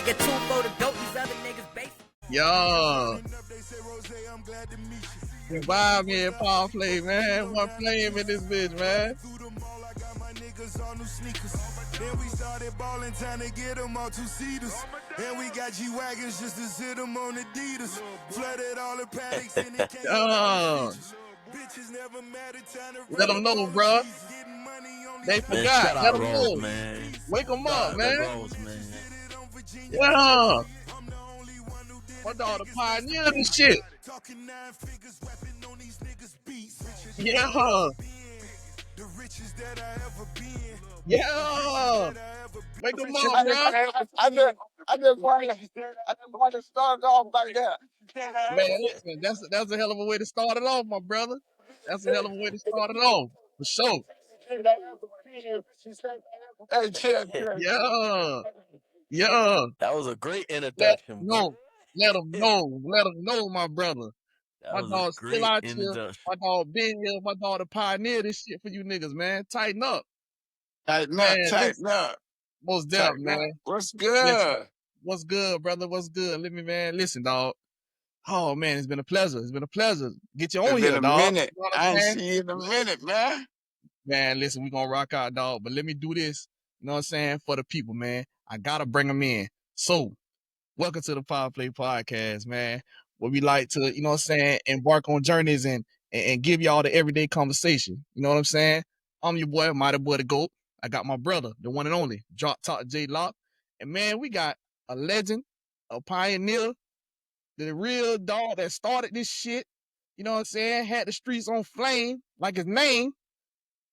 nigga 2 for the dope, these other niggas basic. Yo. Revive me in power play, man. One flame in this bitch, man. Then we started balling, trying to get them all 2-seaters. And we got G-Wagons just to sit them on Adidas. Flooded all the paddocks and it came out bitches never mattered, trying to let them know, bro. They forgot. Man, Let them know. Man. Wake them up, man. Rose, man. Yeah. My daughter pioneered this shit. Yeah. Yeah. Wake them up, bro. I just want to start off like that. Man, listen, that's a hell of a way to start it off, my brother. That's a hell of a way to start it off, for sure. Yeah. Yeah. That was a great introduction, bro. Let them know, my brother. My dog still out here. My dog been here. My dog to pioneer this shit for you niggas, man. Tighten up. Tighten up. Most definitely, man. What's good? Listen, what's good, brother? What's good? Let me, man. Listen, dog. Oh, man, it's been a pleasure. It's been a pleasure. Get you on here, dog. Minute. You know I ain't seen you in a minute, man. Man, listen, we gonna rock out, dog. But let me do this, you know what I'm saying, for the people, man. I gotta bring them in. So, welcome to the Power Play Podcast, man. Where we like to, you know what I'm saying, embark on journeys and give y'all the everyday conversation. You know what I'm saying? I'm your boy, Mighty Boy the GOAT. I got my brother, the one and only, Drop Top J Lock. And man, we got a legend, a pioneer, the real dog that started this shit. You know what I'm saying? Had the streets on flame, like his name.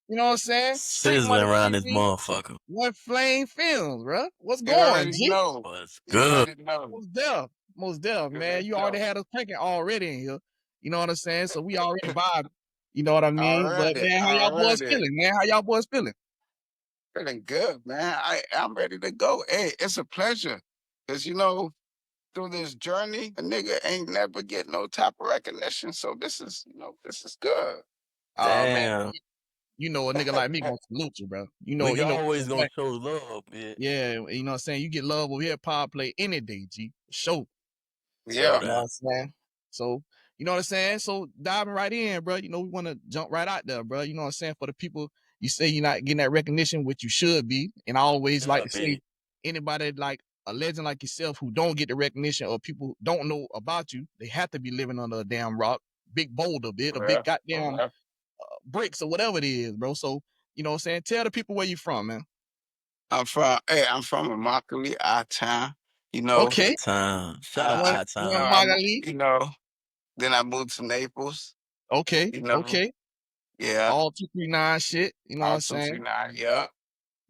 You know what I'm saying? Sizzling around this motherfucker. One Flame Films, bro. What's going, G? What's good? Most deaf, man. You already had us cranking already in here. You know what I'm saying? So we already vibing. You know what I mean? But man, how y'all boys feeling, man? How y'all boys feeling? Feeling good, man. I'm ready to go. Hey, it's a pleasure. Because, you know, through this journey, a nigga ain't never get no type of recognition. So this is good. Oh, man. You know, a nigga like me gonna salute you, bro. You know, always gonna show love, man. Yeah, you know what I'm saying? You get love over here at Power Play any day, G. Show. Yeah. You know what I'm saying? So, you know what I'm saying? So diving right in, bro. You know, we want to jump right out there, bro. You know what I'm saying? For the people, you say you're not getting that recognition, which you should be. And I always like to say, anybody like a legend like yourself who don't get the recognition or people don't know about you, they have to be living under a damn rock, big boulder, a big goddamn bricks or whatever it is, bro. So, you know what I'm saying? Tell the people where you from, man. I'm from Immokalee, I-Town. You know. Okay. Shout out I-Town. You know, then I moved to Naples. Okay. You know, okay. Yeah. All 239 shit. You know what I'm saying? 239, yeah.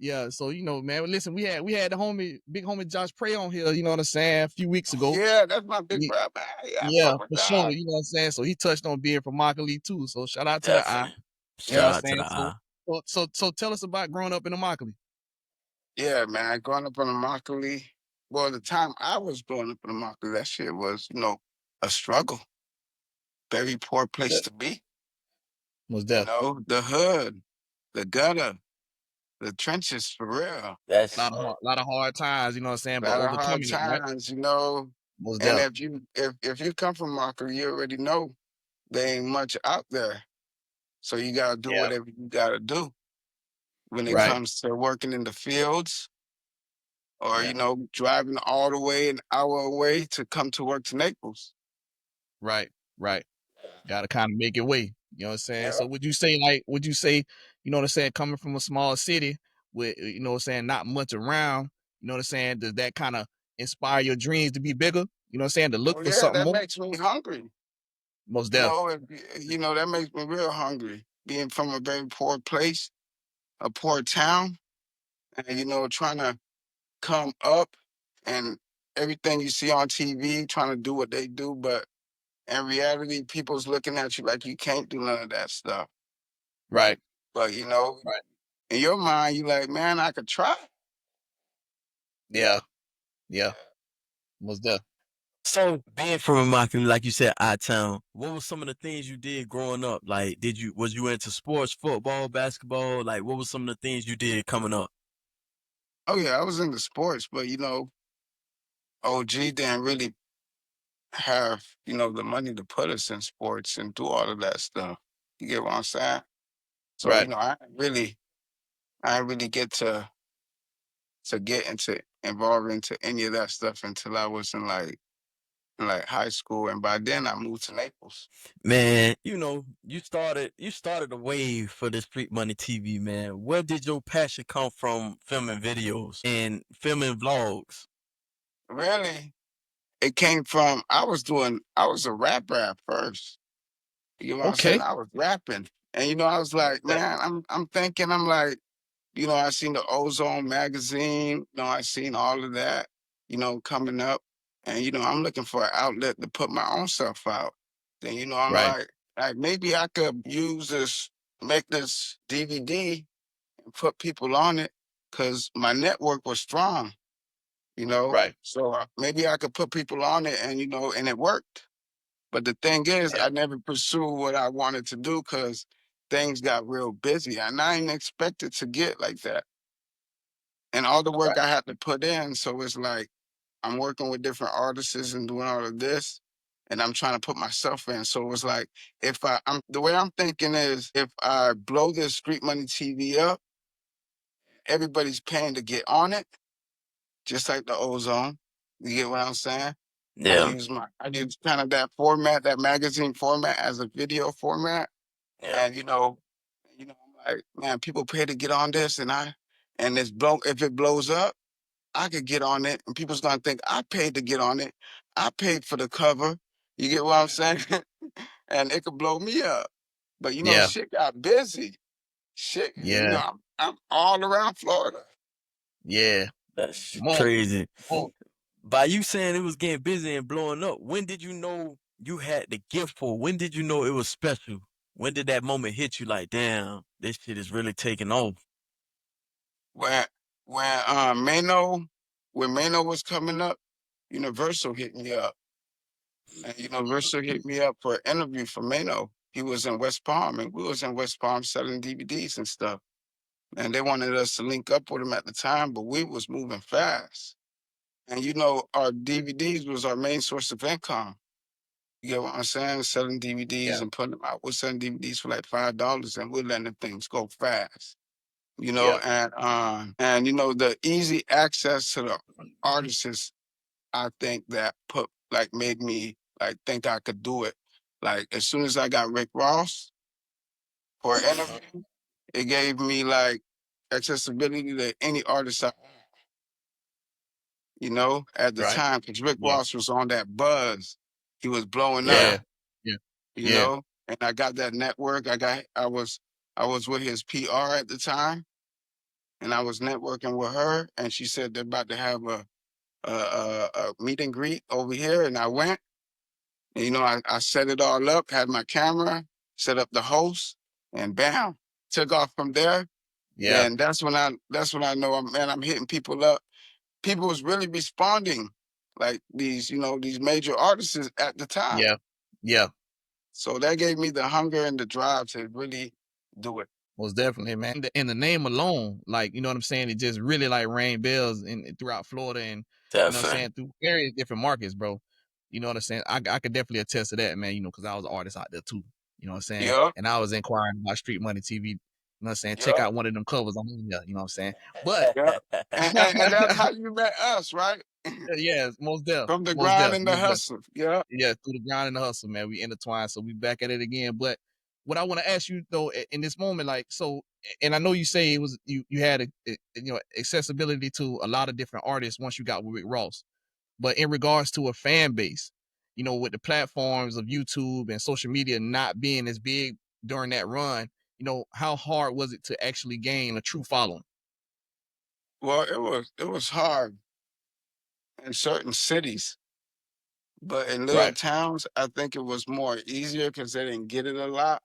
Yeah, so you know, man. Listen, we had the big homie Josh Prey on here. You know what I'm saying? A few weeks ago. Yeah, that's my big brother. Yeah, for sure. You know what I'm saying? So he touched on being from Immokalee too. So shout out to the I. Shout out to the I. So tell us about growing up in Immokalee. Yeah, man. Growing up in Immokalee. Well, the time I was growing up in Immokalee, that shit was, you know, a struggle. Very poor place to be. Most definitely. You know, the hood, the gutter, the trenches, for real. That's a lot of hard times, you know what I'm saying? But overcoming it, right? You know. Most and if you come from Immokalee, you already know there ain't much out there. So you gotta do whatever you gotta do when it comes to working in the fields or, you know, driving all the way an hour away to come to work to Naples. Right. Gotta kind of make it way. You know what I'm saying? So would you say, you know what I'm saying, coming from a small city with, you know what I'm saying, not much around, you know what I'm saying, does that kind of inspire your dreams to be bigger? You know what I'm saying? To look for something that more? makes me hungry. Most definitely. You know, that makes me real hungry. Being from a very poor place, a poor town, and, you know, trying to come up and everything you see on TV, trying to do what they do, but in reality, people's looking at you like you can't do none of that stuff. Right. But, you know, in your mind, you like, man, I could try. Yeah. Most definitely. So being from Immokalee, like you said, I-Town, what were some of the things you did growing up? Like, was you into sports, football, basketball? Like, what were some of the things you did coming up? Oh yeah, I was into sports, but you know, OG didn't really have, the money to put us in sports and do all of that stuff. You get what I'm saying? So, Right. I didn't really get to get into involved into any of that stuff until I was in like high school, and by then I moved to Naples. Man, you started a wave for the Street Money TV, man. Where did your passion come from filming videos and filming vlogs? Really, it came from I was a rapper at first. You know what I'm saying? Okay. I was rapping, and I was like, Okay. man, I'm thinking, I'm like, I seen the Ozone magazine, I seen all of that, coming up, and I'm looking for an outlet to put my own stuff out. Then I'm Right. like maybe I could make this DVD and put people on it, cause my network was strong, Right. so maybe I could put people on it, and and it worked. But the thing is, Yeah. I never pursued what I wanted to do because things got real busy, and I didn't expect it to get like that. And all the work Right. I had to put in, so it's like I'm working with different artists and doing all of this, and I'm trying to put myself in. So it's like I'm the way I'm thinking is if I blow this Street Money TV up, everybody's paying to get on it, just like the Ozone. You get what I'm saying? Yeah, I use kind of that format, that magazine format as a video format. yeah, And I'm like, man, people pay to get on this, and if it blows up, I could get on it, and people's gonna think I paid to get on it. I paid for the cover. You get what I'm saying? And it could blow me up. But Yeah. shit got busy. Shit, Yeah. I'm all around Florida. Yeah. that's More. crazy. More. By you saying it was getting busy and blowing up, when did you know you had the gift for? When did you know it was special? When did that moment hit you? Like, damn, this shit is really taking off. When when Mano was coming up, Universal hit me up. And Universal hit me up for an interview for Mano. He was in West Palm, and we was in West Palm selling DVDs and stuff. And they wanted us to link up with him at the time, but we was moving fast. And our DVDs was our main source of income. You get what I'm saying? Selling DVDs Yeah. and putting them out. We're selling DVDs for like $5, and we're letting the things go fast. Yeah. And the easy access to the artists, I think that made me like think I could do it. Like as soon as I got Rick Ross for an interview, it gave me like accessibility to any artist at the Right. time, because Rick Yeah. Ross was on that buzz. He was blowing up, Yeah, Yeah. Yeah. you Yeah. know, and I got that network. I was with his PR at the time, and I was networking with her, and she said they're about to have a meet and greet over here, and I went. And, I set it all up, had my camera, set up the host, and bam, took off from there. Yeah. Then that's when I know I'm hitting people up. People was really responding, like these major artists at the time. Yeah. Yeah. So that gave me the hunger and the drive to really do it. Most definitely, man. In the name alone, like, you know what I'm saying? It just really like rang bells throughout Florida and, you know what I'm definitely. saying, through various different markets, bro. You know what I'm saying? I could definitely attest to that, man, because I was an artist out there too. You know what I'm saying? Yup, And I was inquiring about Street Money TV. You know what I'm saying? Check yup, out one of them covers on there, you know what I'm saying? But yup. And that's how you met us, right? yeah, most def. From the Most grind def. and the Most def. hustle. Yup. Yeah, through the grind and the hustle, man. We intertwined, so we back at it again. But what I want to ask you though, in this moment, like, so, and I know you say it was you had accessibility to a lot of different artists once you got with Rick Ross. But in regards to a fan base, with the platforms of YouTube and social media not being as big during that run, how hard was it to actually gain a true following? Well, it was hard in certain cities, but in little Right. towns, I think it was more easier because they didn't get it a lot.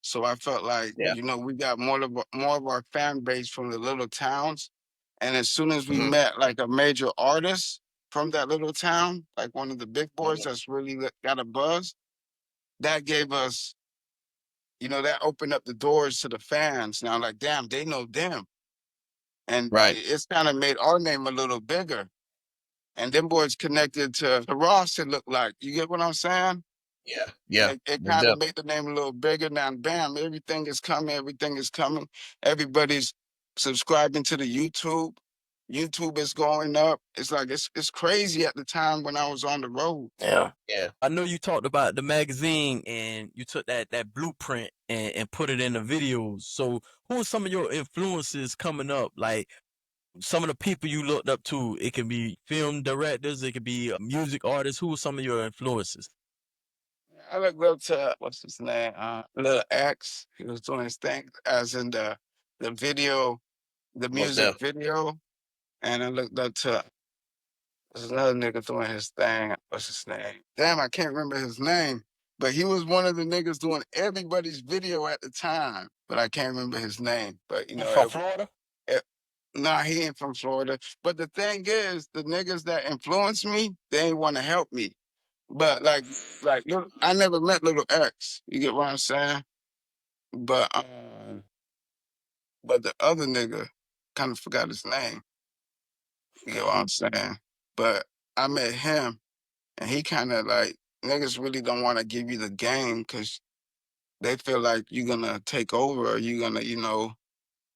So I felt like, Yeah. we got more of our fan base from the little towns. And as soon as we Hmm. met like a major artist from that little town, like one of the big boys Hmm. that's really got a buzz, that gave us, that opened up the doors to the fans. Now, like, damn, they know them. And Right. it's kind of made our name a little bigger. And them boys connected to the Ross, it looked like. You get what I'm saying? Yeah, yeah. It Most kind of definitely. made the name a little bigger. Now, bam, everything is coming. Everything is coming. Everybody's subscribing to the YouTube. YouTube is going up. It's like it's crazy at the time when I was on the road. Yeah. Yeah. I know you talked about the magazine and you took that blueprint and put it in the videos. So who are some of your influences coming up? Like some of the people you looked up to? It can be film directors, it could be music artists. Who are some of your influences? I looked up to what's his name, Lil X. He was doing his thing, as in the video, the Most music definitely. video, and I looked up to there's another nigga doing his thing. What's his name? Damn, I can't remember his name. But he was one of the niggas doing everybody's video at the time. But I can't remember his name. But you You know, from Florida? nah, he ain't from Florida. But the thing is, the niggas that influenced me, they ain't want to help me. But I never met Little X. You get what I'm saying? But but the other nigga, kind of forgot his name. You get what I'm saying? But I met him, and he kind of like niggas really don't want to give you the game because they feel like you're gonna take over, or you're gonna,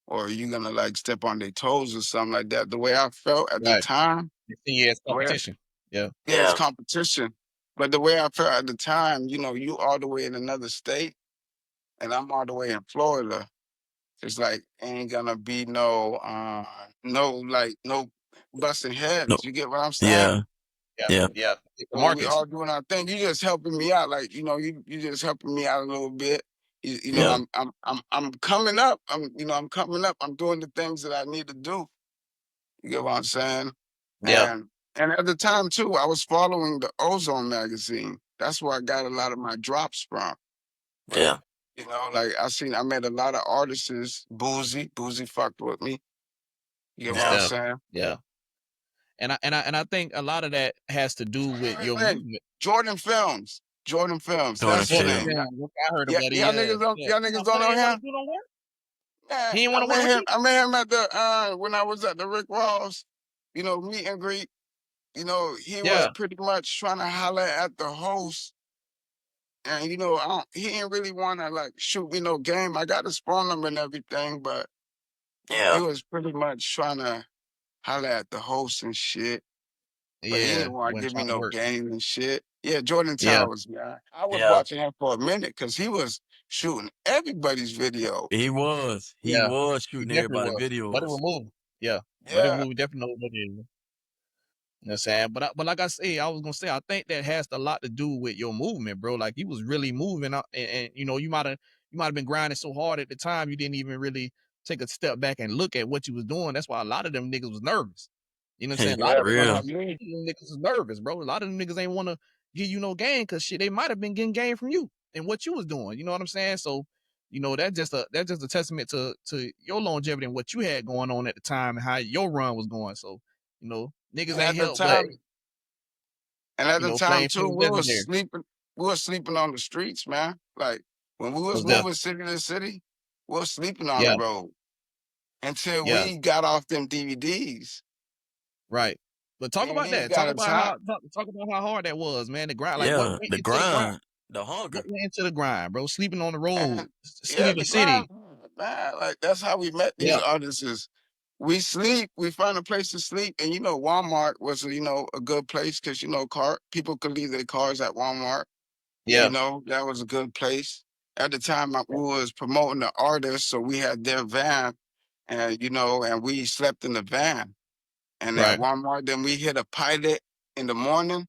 or you're gonna like step on their toes or something like that. The way I felt at the Right. time, Yeah, it's the way competition. Yeah. yeah, it's Yeah. competition. But the way I felt at the time, you all the way in another state, and I'm all the way in Florida. It's like ain't gonna be no busting No. heads. You get what I'm saying? Yeah. Yeah. Yeah. Yeah. The So we markets. all doing our thing. You just helping me out, like you just helping me out a little bit. Yeah. I'm coming up. I'm coming up. I'm doing the things that I need to do. You get what I'm saying? Yeah. And at the time too, I was following the Ozone magazine. That's where I got a lot of my drops from. But Yeah. like I met a lot of artists. Boozy fucked with me. You get what Most I'm Yeah. definitely. saying? Yeah. And I think a lot of that has to do with your Hey, movement. Jordan Films. Jordan Films. Jordan That's his Jordan Film. name. Film. I heard Yeah, about it. y'all Yeah. niggas don't Yeah. y'all No, niggas bro, don't he know ain't want to him? do no work. Yeah, He ain't want to work with you. I met him at the when I was at the Rick Ross, meet and greet. He was Yeah. pretty much trying to holler at the host, and he didn't really want to like shoot me no game. I got his phone number and everything, but he Yeah. was pretty much trying to holler at the host and shit. But he Yeah. didn't want to Wasn't give me trying to no work. game and shit. Yeah, Jordan Yeah. Towers, man. I was Yeah. watching him for a minute because he was shooting everybody's video. He was. He Yeah. was He shooting definitely everybody was. But it videos. removed. Yeah. But it Yeah, removed. Definitely know what it is. You know what I'm saying? But like I say, I was gonna say, I think that has a lot to do with your movement, bro. Like you was really moving up, and you might have been grinding so hard at the time you didn't even really take a step back and look at what you was doing. That's why a lot of them niggas was nervous. You know what I'm saying? A lot yeah, of that's them Real. what I mean. niggas was nervous, bro. A lot of them niggas ain't want to give you no game because shit, they might have been getting game from you and what you was doing. You know what I'm saying? So, that's just a testament to your longevity and what you had going on at the time and how your run was going. So, niggas And ain't at the help but time, and at the time flame too, feeling legendary. we were sleeping on the streets, man. Like when we was Was there? moving city to city, we were sleeping on the Yeah, road until yeah, we got off them DVDs. right. But talk about DVDs that. got Talk a about time. how hard that was, man. The grind, like what Yeah. went The into the grind? grind. The hunger. What went into the grind, bro? Sleeping on the road, And city yeah, to the grind, city. man, like that's how we met these Yeah, artists. Is we sleep, we find a place to sleep, and Walmart was a good place because car people could leave their cars at Walmart. yeah, That was a good place. At the time, we was promoting the artists, so we had their van, and we slept in the van. And at right. Walmart, then we hit a pilot in the morning.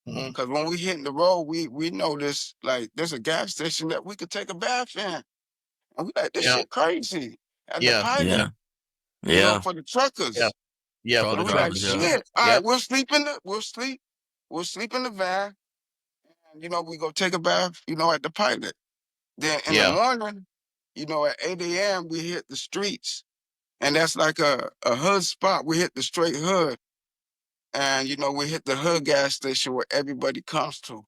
Hmm. Cause when we hitting the road, we noticed like there's a gas station that we could take a bath in. And we like, this Yeah, shit crazy. At the yeah, pilot, Yeah. Yeah. for the yeah, truckers. yeah. For Truck the And we like, drivers. truckers. Yeah. shit. All Yeah, right, we'll sleep in the van. And we go take a bath, at the pilot. Then in the yeah, morning, at 8 a.m., we hit the streets. And that's like a hood spot. We hit the straight hood. And, we hit the hood gas station where everybody comes to.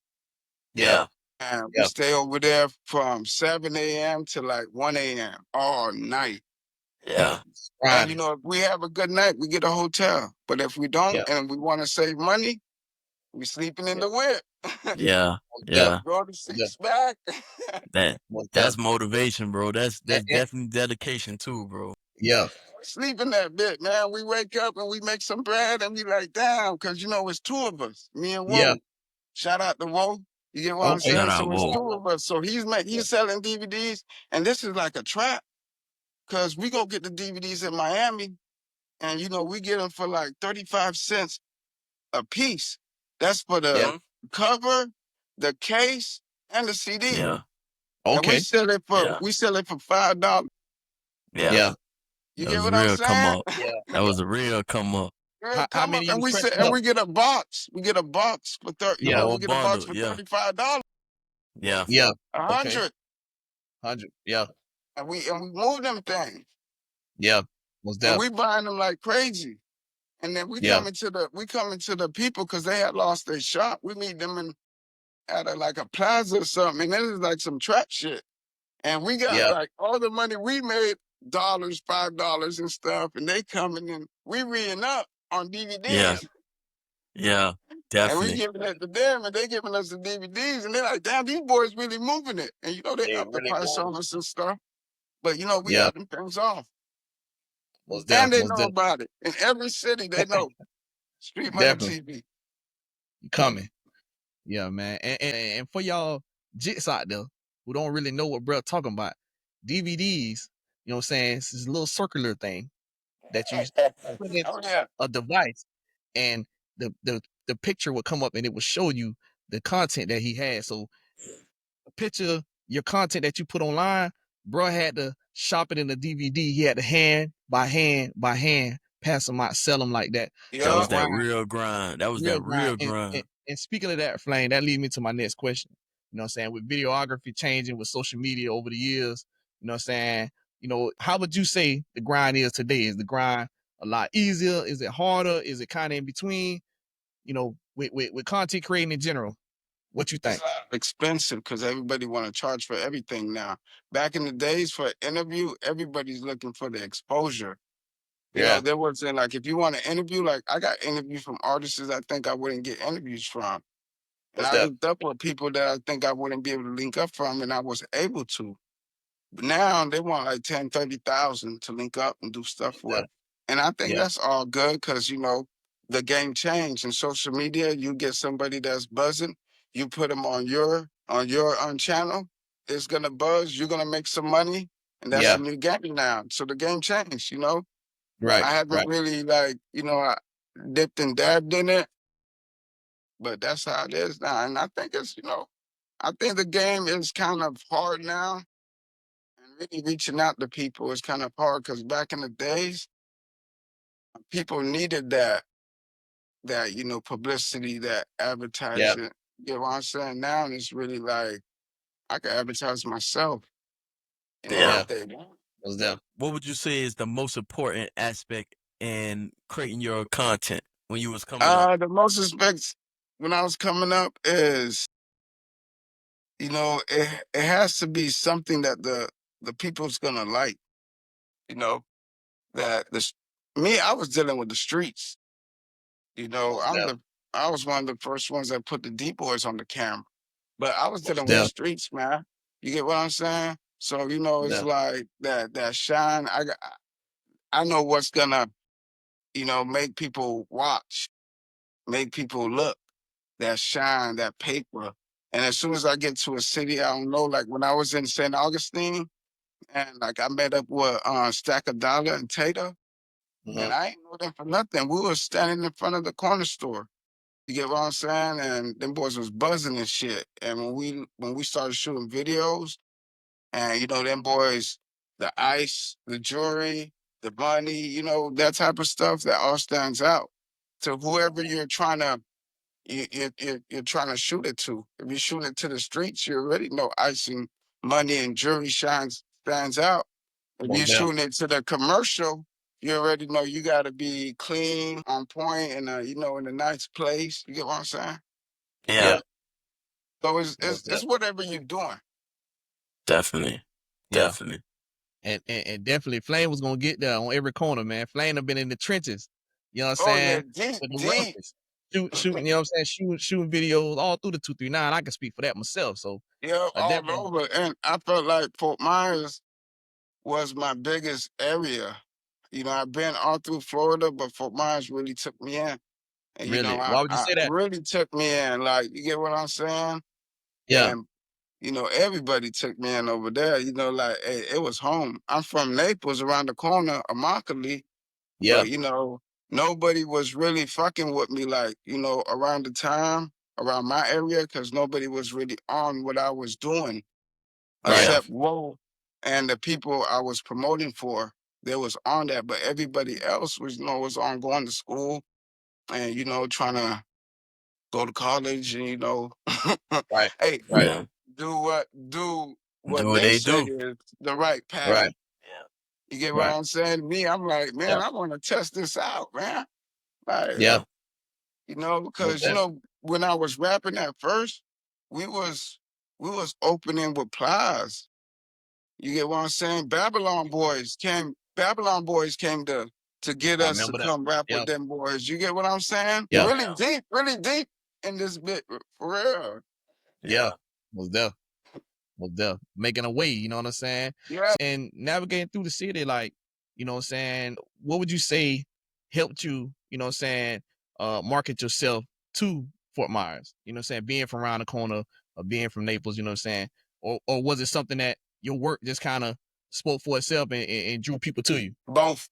yeah, Yeah. And we yeah, stay over there from 7 a.m. to like 1 a.m. all night. Yeah. And Riding. if we have a good night, we get a hotel. But if we don't, Yeah. and we want to save money, we sleeping in Yeah. the whip. Yeah. Most Yeah. definitely. Go to Most six back. Most That's definitely. motivation, bro. That's And- and- definitely dedication too, bro. yeah. Sleep in that bit, man. We wake up and we make some bread and we like, damn, because it's two of us, me and Yeah. Woe. Shout out to Woe. You get what I'm Okay. Shout saying? out, So it's whoa. two of us. So he's selling DVDs, and this is like a trap, because we go get the DVDs in Miami, and we get them for like 35 cents a piece. That's for Yeah. the cover, the case, and the CD. Yeah. And we Okay. sell it for Yeah. $5. Yeah. Yeah. You That get was a what I'm real come saying? up. Yeah. That was a real come up. Girl, How come many up, you and was we say, pressing and up? we get a box. We get a box for Yeah. Whole we get a box bundle. for Yeah. $35, Yeah. Yeah. Okay. 100, 100. Yeah. and we move them things, Yeah. Most and definitely. we buying them like crazy. And then Yeah. we coming to the people because they had lost their shop. We meet them at like a plaza or something, and this is like some trap shit. And we got Yeah. like all the money we made, dollars, $5 and stuff, and they coming in, we reading up on DVDs. Yeah. Yeah. And we Definitely. giving it to them, and they giving us the DVDs, and they're like, damn, these boys really moving it. And they They up the really price moving. on us and stuff. But we Yeah. got them things off. Most And definitely. they Most know definitely. about it. In every city, they know. Street Money Definitely. TV. Coming. Yeah, man. And for y'all jits out there who don't really know what bro talking about, DVDs, you know what I'm saying? It's this little circular thing that you put in Oh, yeah. a device, and the picture would come up and it would show you the content that he had. So a picture, your content that you put online, bro had to shop it in the DVD. He had to hand by hand pass them out, sell them like that. That So was Yeah. that grind, real grind. That was real that grind. real grind. And speaking of that, Flame, that leads me to my next question. You know what I'm saying? With videography changing, with social media over the years, you know what I'm saying? How would you say the grind is today? Is the grind a lot easier? Is it harder? Is it kind of in between? With content creating in general, what you think? It's expensive because everybody want to charge for everything now. Back in the days, for an interview, everybody's looking for the exposure. Yeah, There wasn't like, if you want to interview, like I got interviews from artists I think I wouldn't get interviews from. And what's I that? linked up with people that I think I wouldn't be able to link up from, and I was able to. But now they want like 10, 30,000 to link up and do stuff Yeah, with. And I think yeah, that's all good because, the game changed. In social media, you get somebody that's buzzing, you put them on your channel, it's gonna buzz, you're gonna make some money, and that's yeah. a new game now. So the game changed. Right, I haven't right. really I dipped and dabbed in it, but that's how it is now. And I think I think the game is kind of hard now, and really reaching out to people is kind of hard because back in the days, people needed that publicity, that Yeah, advertising. You get what I'm saying? Now it's really like I can advertise myself, Yeah. if they want. what's that? What would you say is the most important aspect in creating your content when you was coming up? The most respects when I was coming up is, it has to be something that the people's gonna like. You know that me, I was dealing with the streets. What's that? I was one of the first ones that put the D boys on the camera, but I was What's dealing with the that? streets, man. You get what I'm saying? So What's it's that? like that shine. I know what's gonna make people watch, make people look. That shine, that paper. And as soon as I get to a city, I don't know. Like when I was in St. Augustine, and like I met up with Stack of Dollar and Tater, and Mhm. I ain't know them for nothing. We were standing in front of the corner store. You get what I'm saying? And them boys was buzzing and shit. And when we started shooting videos, and them boys, the ice, the jewelry, the money, that type of stuff, that all stands out. To whoever you're trying to shoot it to. If you're shooting it to the streets, you already know ice and money and jewelry stands out. If you're Most that. shooting it to the commercial, you already know you got to be clean, on point, and in a nice place. You get what I'm saying? Yeah, Yeah, So it's most it's, that. it's whatever you're doing. definitely. Yeah, Definitely. And definitely Flame was gonna get there on every corner, man. Flame have been in the trenches, you know what I'm Oh yeah, saying? deep, With the deep. roughest. Shooting, you know what I'm saying? Shooting videos all through the 239. I can speak for that myself. So Yeah, I all definitely over. And I felt like Fort Myers was my biggest area. You know, I've been all through Florida, but Fort Myers really took me in. And you know, really. Why would you I say that? really took me in. Like, you get what I'm saying? Yeah, And you know, everybody took me in over there. You know, like hey, it was home. I'm from Naples, around the corner, Immokalee, yeah, but you know, nobody was really fucking with me. Like, you know, around the time around my area, because nobody was really on what I was doing, right, Yeah. except Woe and the people I was promoting for. They was on that, but everybody else was, you know, was on going to school and you know trying to go to college and you know, right, hey, right, Yeah. do what Do what they they say do. is the right path. right, Yeah. You get what right. I'm saying? Me, I'm like, Yeah, man, I want to test this out, man. Like, yeah, Yeah. you know, most because you definitely. know, when I was rapping at first, we was we was opening with Plies. You get what I'm saying? Babylon Boys came to get I us to remember that. come rap Yeah, with them boys. You get what I'm saying? yeah, Really deep in this bit for real. yeah, Yeah. most definitely. Most definitely. Making a way, you know what I'm saying? Yeah. And navigating through the city, like, you know what I'm saying, what would you say helped you, you know what I'm saying, market yourself to Fort Myers? You know what I'm saying? Being from around the corner or being from Naples, you know what I'm saying? Or was it something that your work just kind of spoke for itself and drew people to you? Both.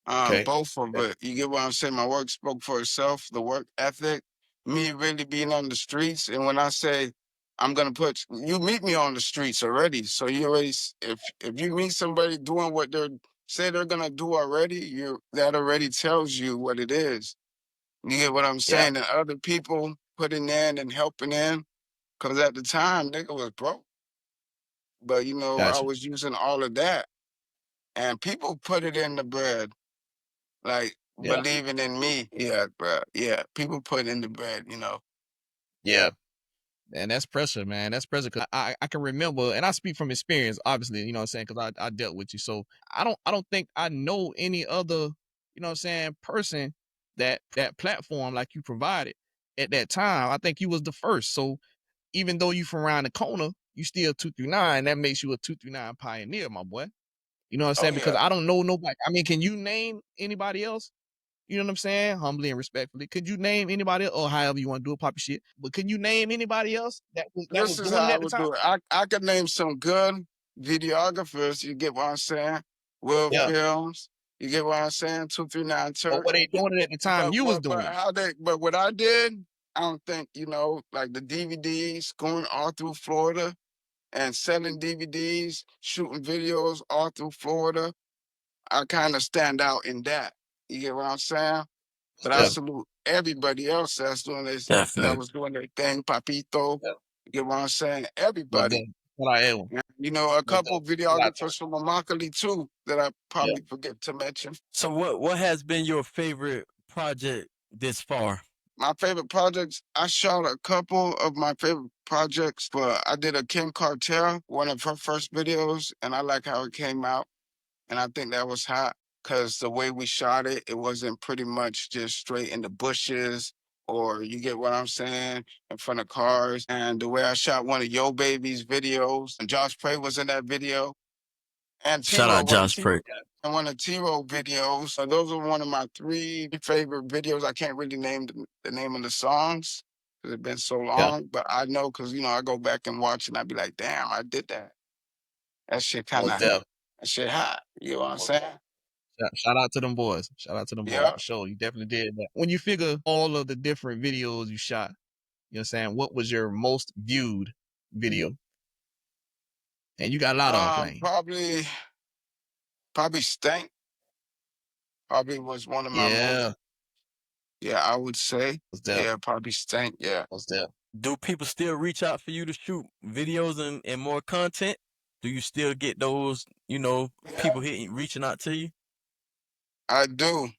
Okay. Both of Okay. it. You get what I'm saying? My work spoke for itself, the work ethic, me really being on the streets. And when I say I'm gonna put you meet me on the streets already. So you already if you meet somebody doing what they're gonna do already, you that already tells you what it is. You get what I'm Yeah. saying? And other people putting in and helping in. Cause at the time nigga was broke. But you know, I Gotcha. was using all of that. And people put it in the bread. Like, Yeah. believing in me. Yeah, bro. Yeah, people put in the bread, you know. Yeah. And that's pressure, man. That's pressure. Cause I can remember, and I speak from experience, obviously, you know what I'm saying, because I dealt with you. So I don't think I know any other, you know what I'm saying, person that platform like you provided at that time. I think you was the first. So even though you from around the corner, you still 239. That makes you a 239 pioneer, my boy. You know what I'm Oh saying? Because yeah. I don't know nobody. I mean, can you name anybody else? You know what I'm saying? Humbly and respectfully. Could you name anybody or however you want to do it, pop your shit? But can you name anybody else that was This is doing it how I at the would time? do it. I could name some good videographers, you get what I'm saying? Will Yeah. Films, you get what I'm saying? 239 But Turk. were they doing it at the time But you was but doing but it? how they but what I did, I don't think, you know, like the DVDs going all through Florida and selling DVDs, shooting videos all through Florida. I kind of stand out in that. You get what I'm saying? But I Yeah. salute everybody else that Definitely. was doing their thing, Papito. Yeah. You get what I'm saying? Most Everybody. definitely. What I am. Yeah. You know, a Most couple definitely. What I videographers from Immokalee too that I Yeah. probably forget to mention. So what has been your favorite project this far? My favorite projects, I shot a couple of my favorite projects, but I did a Kim Cartel, one of her first videos, and I like how it came out. And I think that was hot because the way we shot it, it wasn't pretty much just straight in the bushes or you get what I'm saying, in front of cars. And the way I shot one of Yo Baby's videos, and Josh Prey was in that video, and Shout T-Row, out Josh Prick. one of T-Row videos. So those are one of my three favorite videos. I can't really name the name of the songs because it's been so Yeah. long, but I know because, you know, I go back and watch and I be like, damn, I did that. That shit kind Most of, definitely. that shit hot. You know what I'm saying? Shout out to them boys. Shout out to them boys Yeah. for sure. You definitely did that. When you figure all of the different videos you shot, you know what I'm saying? What was your most viewed video? And you got a lot of them playing. Probably Stank. Probably was one of my most, Yeah. yeah, I would say. Most definitely. Yeah, probably Stank. Yeah. Most definitely. Do people still reach out for you to shoot videos and more content? Do you still get those, Yeah. people reaching out to you? I do.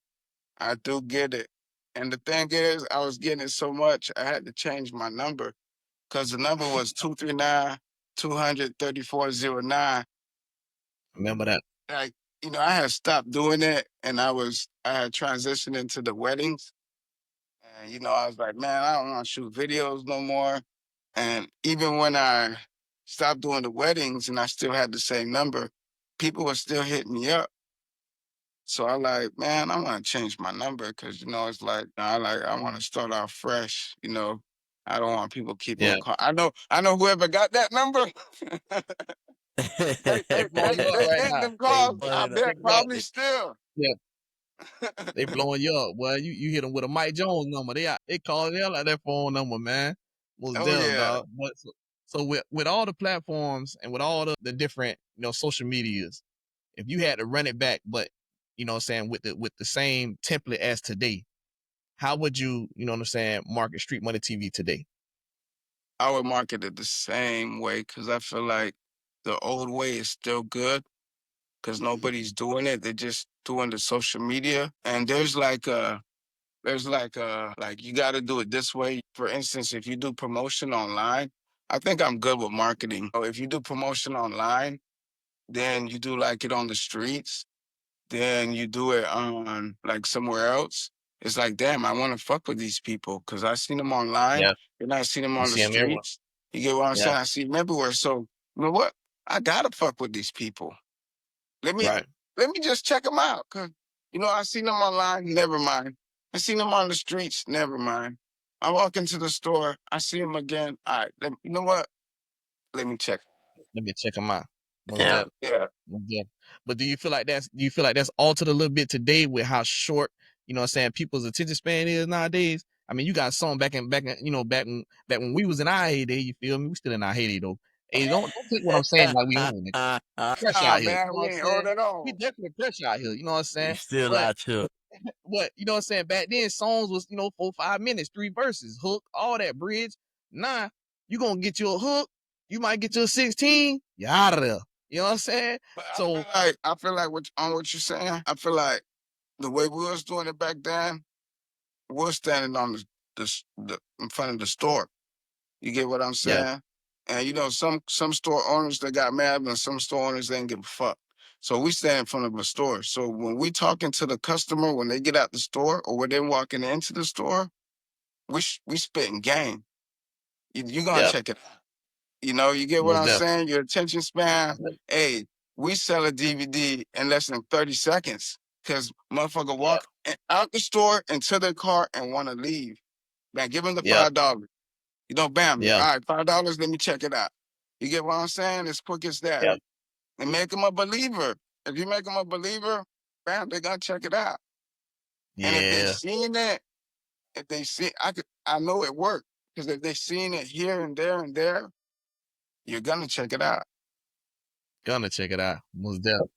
I do get it. And the thing is, I was getting it so much, I had to change my number because the number was 239 23409. Remember that? Like, I had stopped doing it, and I had transitioned into the weddings, and I was like, man, I don't want to shoot videos no more. And even when I stopped doing the weddings, and I still had the same number, people were still hitting me up. So I like, man, I want to change my number because it's like I want to start off fresh. I don't want people keeping Yeah. on call. I know whoever got that number. They blowing you up They right getting now. them They calls. I burning up. bet Check it out. probably still. Yeah, they blowing you up. Well, you hit them with a Mike Jones number. They calling the hell out of that phone number, man. Most Oh definitely, yeah. dog. But so with all the platforms and with all the different social medias, if you had to run it back, but what I'm saying, with the same template as today, how would you know what I'm saying, market Street Money TV today? I would market it the same way because I feel like the old way is still good because nobody's doing it. They're just doing the social media. And there's like you got to do it this way. For instance, if you do promotion online, I think I'm good with marketing. So if you do promotion online, then you do like it on the streets, then you do it on like somewhere else. It's like, damn, I want to fuck with these people because I seen them online Yeah, and I seen them you on the see them everywhere. streets. You get what I'm Yeah, saying? I see them everywhere. So you know what? I gotta fuck with these people. Let me right. let me just check them out. Cause I seen them online. Never mind. I seen them on the streets. Never mind. I walk into the store. I see them again. All right. You know what? Let me check. Let me check them out. Most Yeah. definitely. Yeah. Yeah. But do you feel like that's altered a little bit today with how short, what I'm saying, people's attention span is nowadays? I mean, you got some back when we was in our heyday, you feel me? We still in our heyday though. Hey, don't take what I'm saying like we own it. Fresh Nah, out here. You man, know we what I'm ain't saying? old at We all. definitely fresh out here, you know what I'm We saying? still But out here. you know what I'm saying? Back then, songs was, 4, 5 minutes, 3 verses, hook, all that bridge. Nah, you gonna get you a hook, you might get you a 16, you're out of there. You know what I'm saying? But So I feel like what you're saying. I feel like the way we was doing it back then, we're standing on the in front of the store. You get what I'm yeah, saying? And some store owners that got mad, and some store owners they didn't give a fuck. So we stand in front of a store. So when we talking to the customer when they get out the store or when they walking into the store, we spitting game. You gonna yeah, check it out. You get what most I'm definitely. saying? Your attention span. Hey, we sell a DVD in less than 30 seconds because motherfucker Yeah, walk out the store into their car and want to leave. Man, give them the yeah, $5. Bam. yeah, All right, $5. Let me check it out. You get what I'm saying? As quick as that. yeah, And make them a believer. If you make them a believer, bam, they're gonna check it out. And if they yeah. seen it, if they see, I know it worked because if they seen it here and there, you're gonna check it out. Gonna check it out. Most definitely.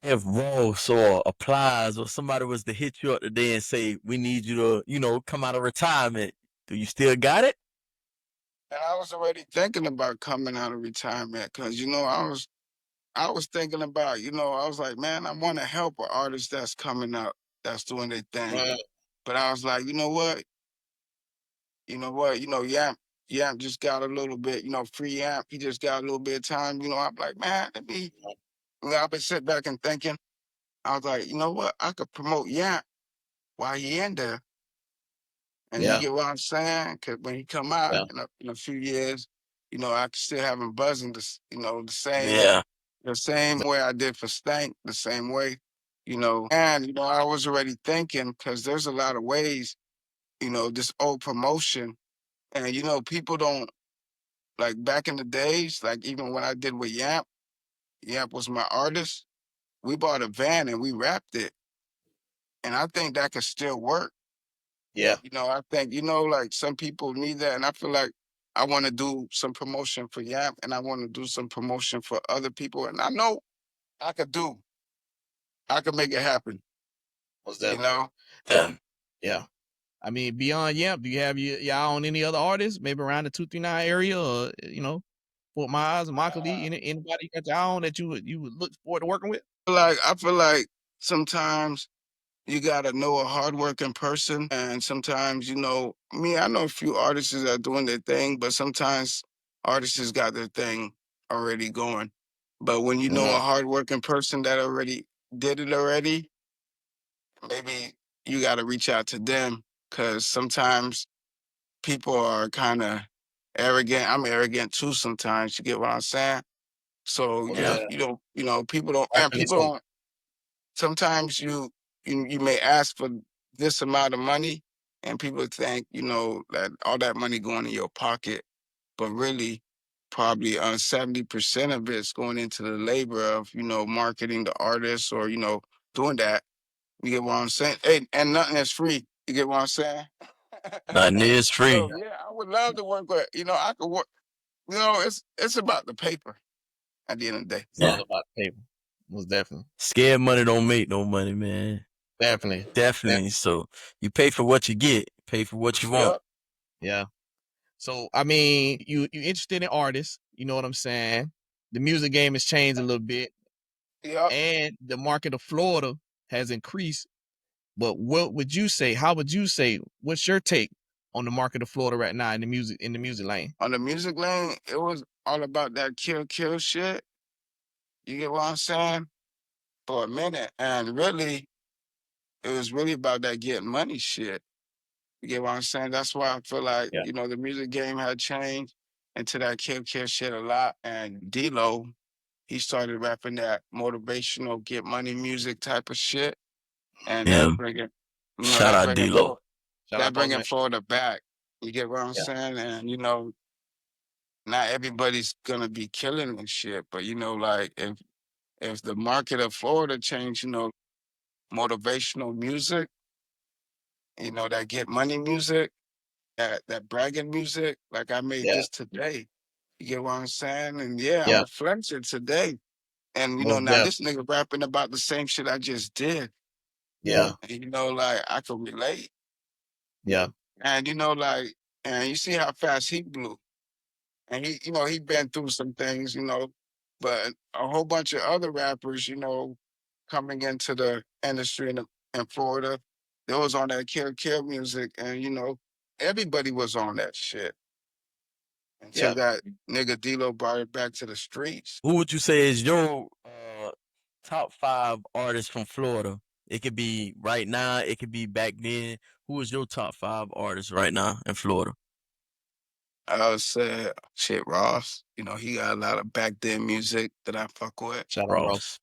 If Ross or Applies or somebody was to hit you up today and say, we need you to, come out of retirement, do you still got it? And I was already thinking about coming out of retirement because I was thinking about, I was like, man, I want to help an artist that's coming up, that's doing their thing. Mm, But I was like, you know what? Yamp just got a little bit, free Yamp. He just got a little bit of time. I'm like, man, I've been sitting back and thinking. I was like, you know what? I could promote Yamp while he in there. And you yeah, get what I'm saying? Because when he come out yeah, in a few years, I can still have him buzzing Yeah. the same way I did for Stank, the same way, And, I was already thinking because there's a lot of ways, this old promotion. And, people don't, like back in the days, like even when I did with Yamp was my artist, we bought a van and we wrapped it. And I think that could still work. yeah. I think, like some people need that. And I feel like I want to do some promotion for Yamp and I want to do some promotion for other people. And I know I could make it happen, Most you definitely. know? Yeah. Yeah. I mean, beyond Yamp, do you have your eye on any other artists, maybe around the 239 area, or Fort Myers, Immokalee, anybody you got your eye on that you would look forward to working with? I feel like sometimes you gotta know a hardworking person. And sometimes, me, I know a few artists that are doing their thing, but sometimes artists got their thing already going. But when you know a Mhm. hardworking person that already did it already, maybe you got to reach out to them because sometimes people are kind of arrogant. I'm arrogant too sometimes. You get what I'm saying? So Most Yeah. people don't, and Rightfully people so. don't. Sometimes you may ask for this amount of money, and people think that all that money going in your pocket, but really, probably 70% of it's going into the labor of marketing the artist or doing that. You get what I'm saying? Hey, and nothing is free. You get what I'm saying? Nothing is free. So yeah, I would love to work with. I could work. It's about the paper at the end of the day. It's Yeah. all about the paper. Most definitely. Scared money don't make no money, man. Definitely. Definitely. So you pay for what you get, pay for what you want. Yep. Yeah. So I mean, you interested in artists, you know what I'm saying? The music game has changed a little bit, Yep. and the market of Florida has increased. But what would you say? How would you say? What's your take on the market of Florida right now in the music lane? On the music lane, it was all about that kill shit. You get what I'm saying? For a minute, and really, it was really about that getting money shit. You get what I'm saying? That's why I feel like, Yeah. the music game had changed into that kill shit a lot. And D-Lo, he started rapping that motivational get money music type of shit. And Yeah. that bringing, Shout out D-Lo. Shout out boss man. Florida back. You get what I'm Yeah. saying? And, not everybody's gonna be killing and shit, but like if the market of Florida changed, motivational music, that get money music, that bragging music. Like I made Yeah. this today. You get what I'm saying? And yeah, I'm Yeah. a flex it today. And Most now def. this nigga rapping about the same shit I just did. Yeah. And like I can relate. Yeah. And and you see how fast he blew. And he been through some things, but a whole bunch of other rappers, coming into the industry in Florida, they was on that kill music, and everybody was on that shit until Yeah. that nigga D-Lo brought it back to the streets. Who would you say is your top 5 artists from Florida? It could be right now, it could be back then. Who is your top 5 artists right now in Florida? I would say shit, Ross. He got a lot of back then music that I fuck with. Shout out Ross. Ross.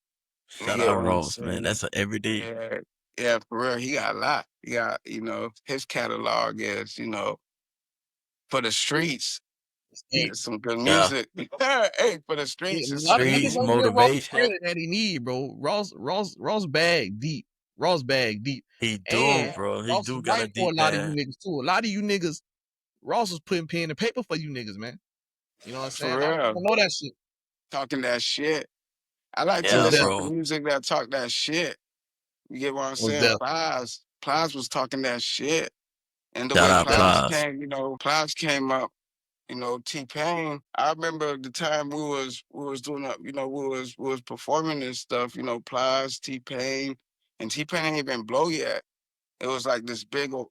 You Shout get out what I'm Ross, man. saying? That's an everyday. Yeah, yeah, for real. He got a lot. He got, his catalog is, for the streets. Hey, It's some good Yeah. music. Hey, for the yeah, streets, a it's lot some of good niggas Streets, don't music. give Ross the motivation. credit that he need, bro. Ross bag deep. Ross bag deep. He do, And Yeah, bro. He Ross do is got a right for a deep lot of you bag. niggas too. A lot of you niggas, Ross was putting pen and paper for you niggas, man. You know what I'm saying? for A lot of real. people know that shit. Talking that shit. I like to Most Yeah, listen def. to bro. music that talk that shit. You get what I'm Most saying? def. Plies was talking that shit. And the Shout way out Yeah. Plies. Plies came up, T-Pain. I remember the time we was doing up, we was performing this stuff, Plies, T-Pain, and T-Pain ain't even blow yet. It was like this big, who's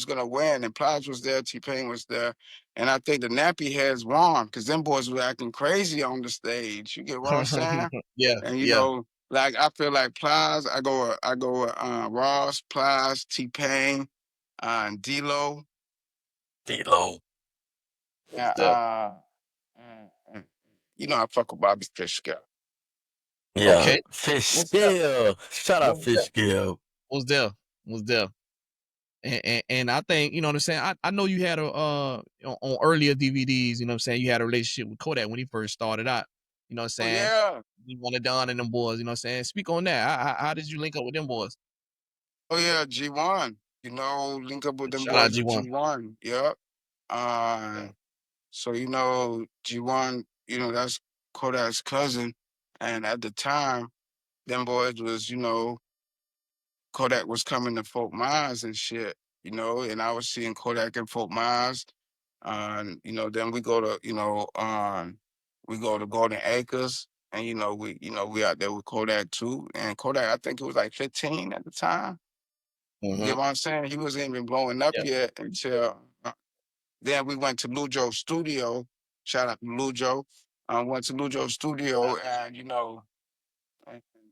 gonna win? And Plies was there, T-Pain was there, and I think the nappy heads won because them boys were acting crazy on the stage. You get what I'm saying? Yeah. And Yeah. like I feel like Plies, I go with Ross, Plies, T-Pain, and D-Lo. D-Lo. Yeah, Most def. mm, I fuck with Bobby Fishka. Yeah. Okay. Fish Most def. Scale. Shout out Most Fish def. Scale. Most def. Most def. And I think, you know what I'm saying? I know you had a on earlier DVDs, you know what I'm saying, you had a relationship with Kodak when he first started out. You know what I'm Oh saying? yeah, You wanted Don and them boys, you know what I'm saying? Speak on that. How did you link up with them boys? oh yeah, G1. Link up with them Shout out boys at G1. G1. Yep. Yeah. So G1, that's Kodak's cousin, and at the time, them boys was, Kodak was coming to Fort Myers and shit, and I was seeing Kodak in Fort Myers. Then we go to Golden Acres, and we out there with Kodak too. And Kodak, I think it was like 15 at the time. You Mm-hmm. get what I'm saying? He wasn't even blowing up Yeah. yet until then we went to Lujo's studio. Shout out to Lujo. went to Lujo's studio, and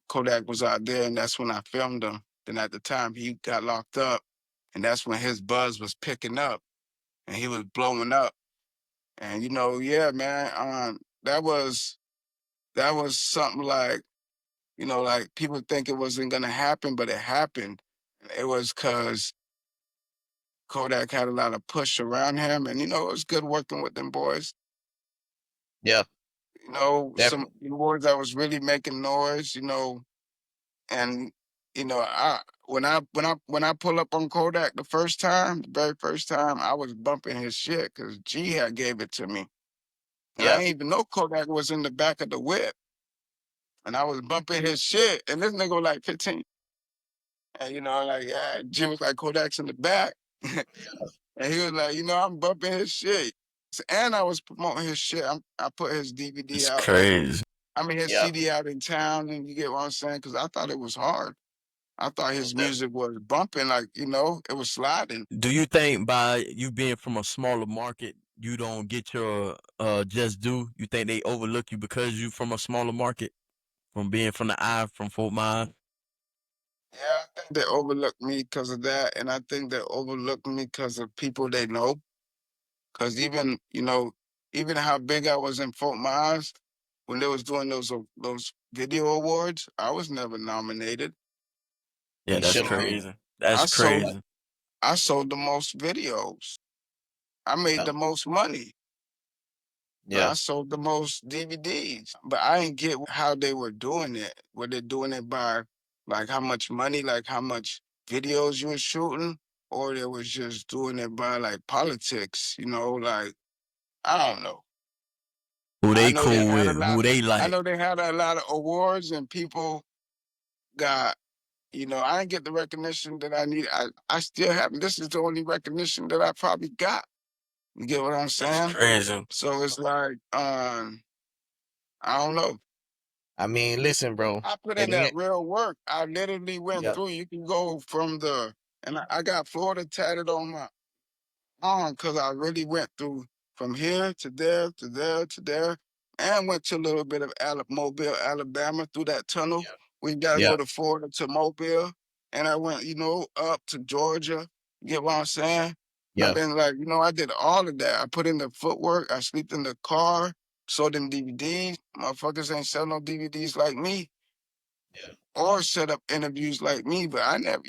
Kodak was out there, and that's when I filmed him. Then at the time he got locked up, and that's when his buzz was picking up, and he was blowing up. And yeah, man, that was something like, like people think it wasn't gonna happen, but it happened. It was because Kodak had a lot of push around him, and it was good working with them boys. Yeah, Some definitely. boys that was really making noise, and I when I pull up on Kodak the very first time, I was bumping his shit because G had gave it to me, and I Yeah, didn't even know Kodak was in the back of the whip, and I was bumping his shit, and this nigga was like 15, and like, yeah, G was like, Kodak's in the back, and he was like, I'm bumping his shit, and I was promoting his shit. I put his DVD It's out, like, crazy. I mean, his yeah, CD out in town, and you get what I'm saying? Because I thought it was hard. I thought his music was bumping, like, it was sliding. Do you think by you being from a smaller market, you don't get your just due? You think they overlook you because you from a smaller market, from being from the I, from Fort Myers? Yeah, I think they overlooked me because of that, and I think they overlooked me because of people they know. Because even how big I was in Fort Myers, when they was doing those video awards, I was never nominated. Yeah, you that's should have been. crazy. That's I sold Yeah, crazy. I sold the most videos. I made yeah, the most money. But yeah, I sold the most DVDs. But I didn't get how they were doing it. Were they doing it by like how much money, like how much videos you were shooting? Or they was just doing it by like politics, like I don't know. Who I they know they yeah, cool had a with? lot Who they I like? know they had a lot of awards and people got, I didn't get the recognition that I need. I still haven't. This is the only recognition that I probably got. You get what I'm That's saying? crazy. So it's like, I don't know. I mean, listen, bro. I put At in the that end, real work. I literally went yeah, through. You can go and I got Florida tatted on my arm because I really went through from here to there to there to there, and went to a little bit of Mobile, Alabama through that tunnel. We got to yeah, go to Florida to Mobile, and I went, up to Georgia. You get what I'm saying? I've yeah, been like, I did all of that. I put in the footwork. I slept in the car, sold them DVDs. Motherfuckers ain't selling no DVDs like me or set up interviews like me, but I never,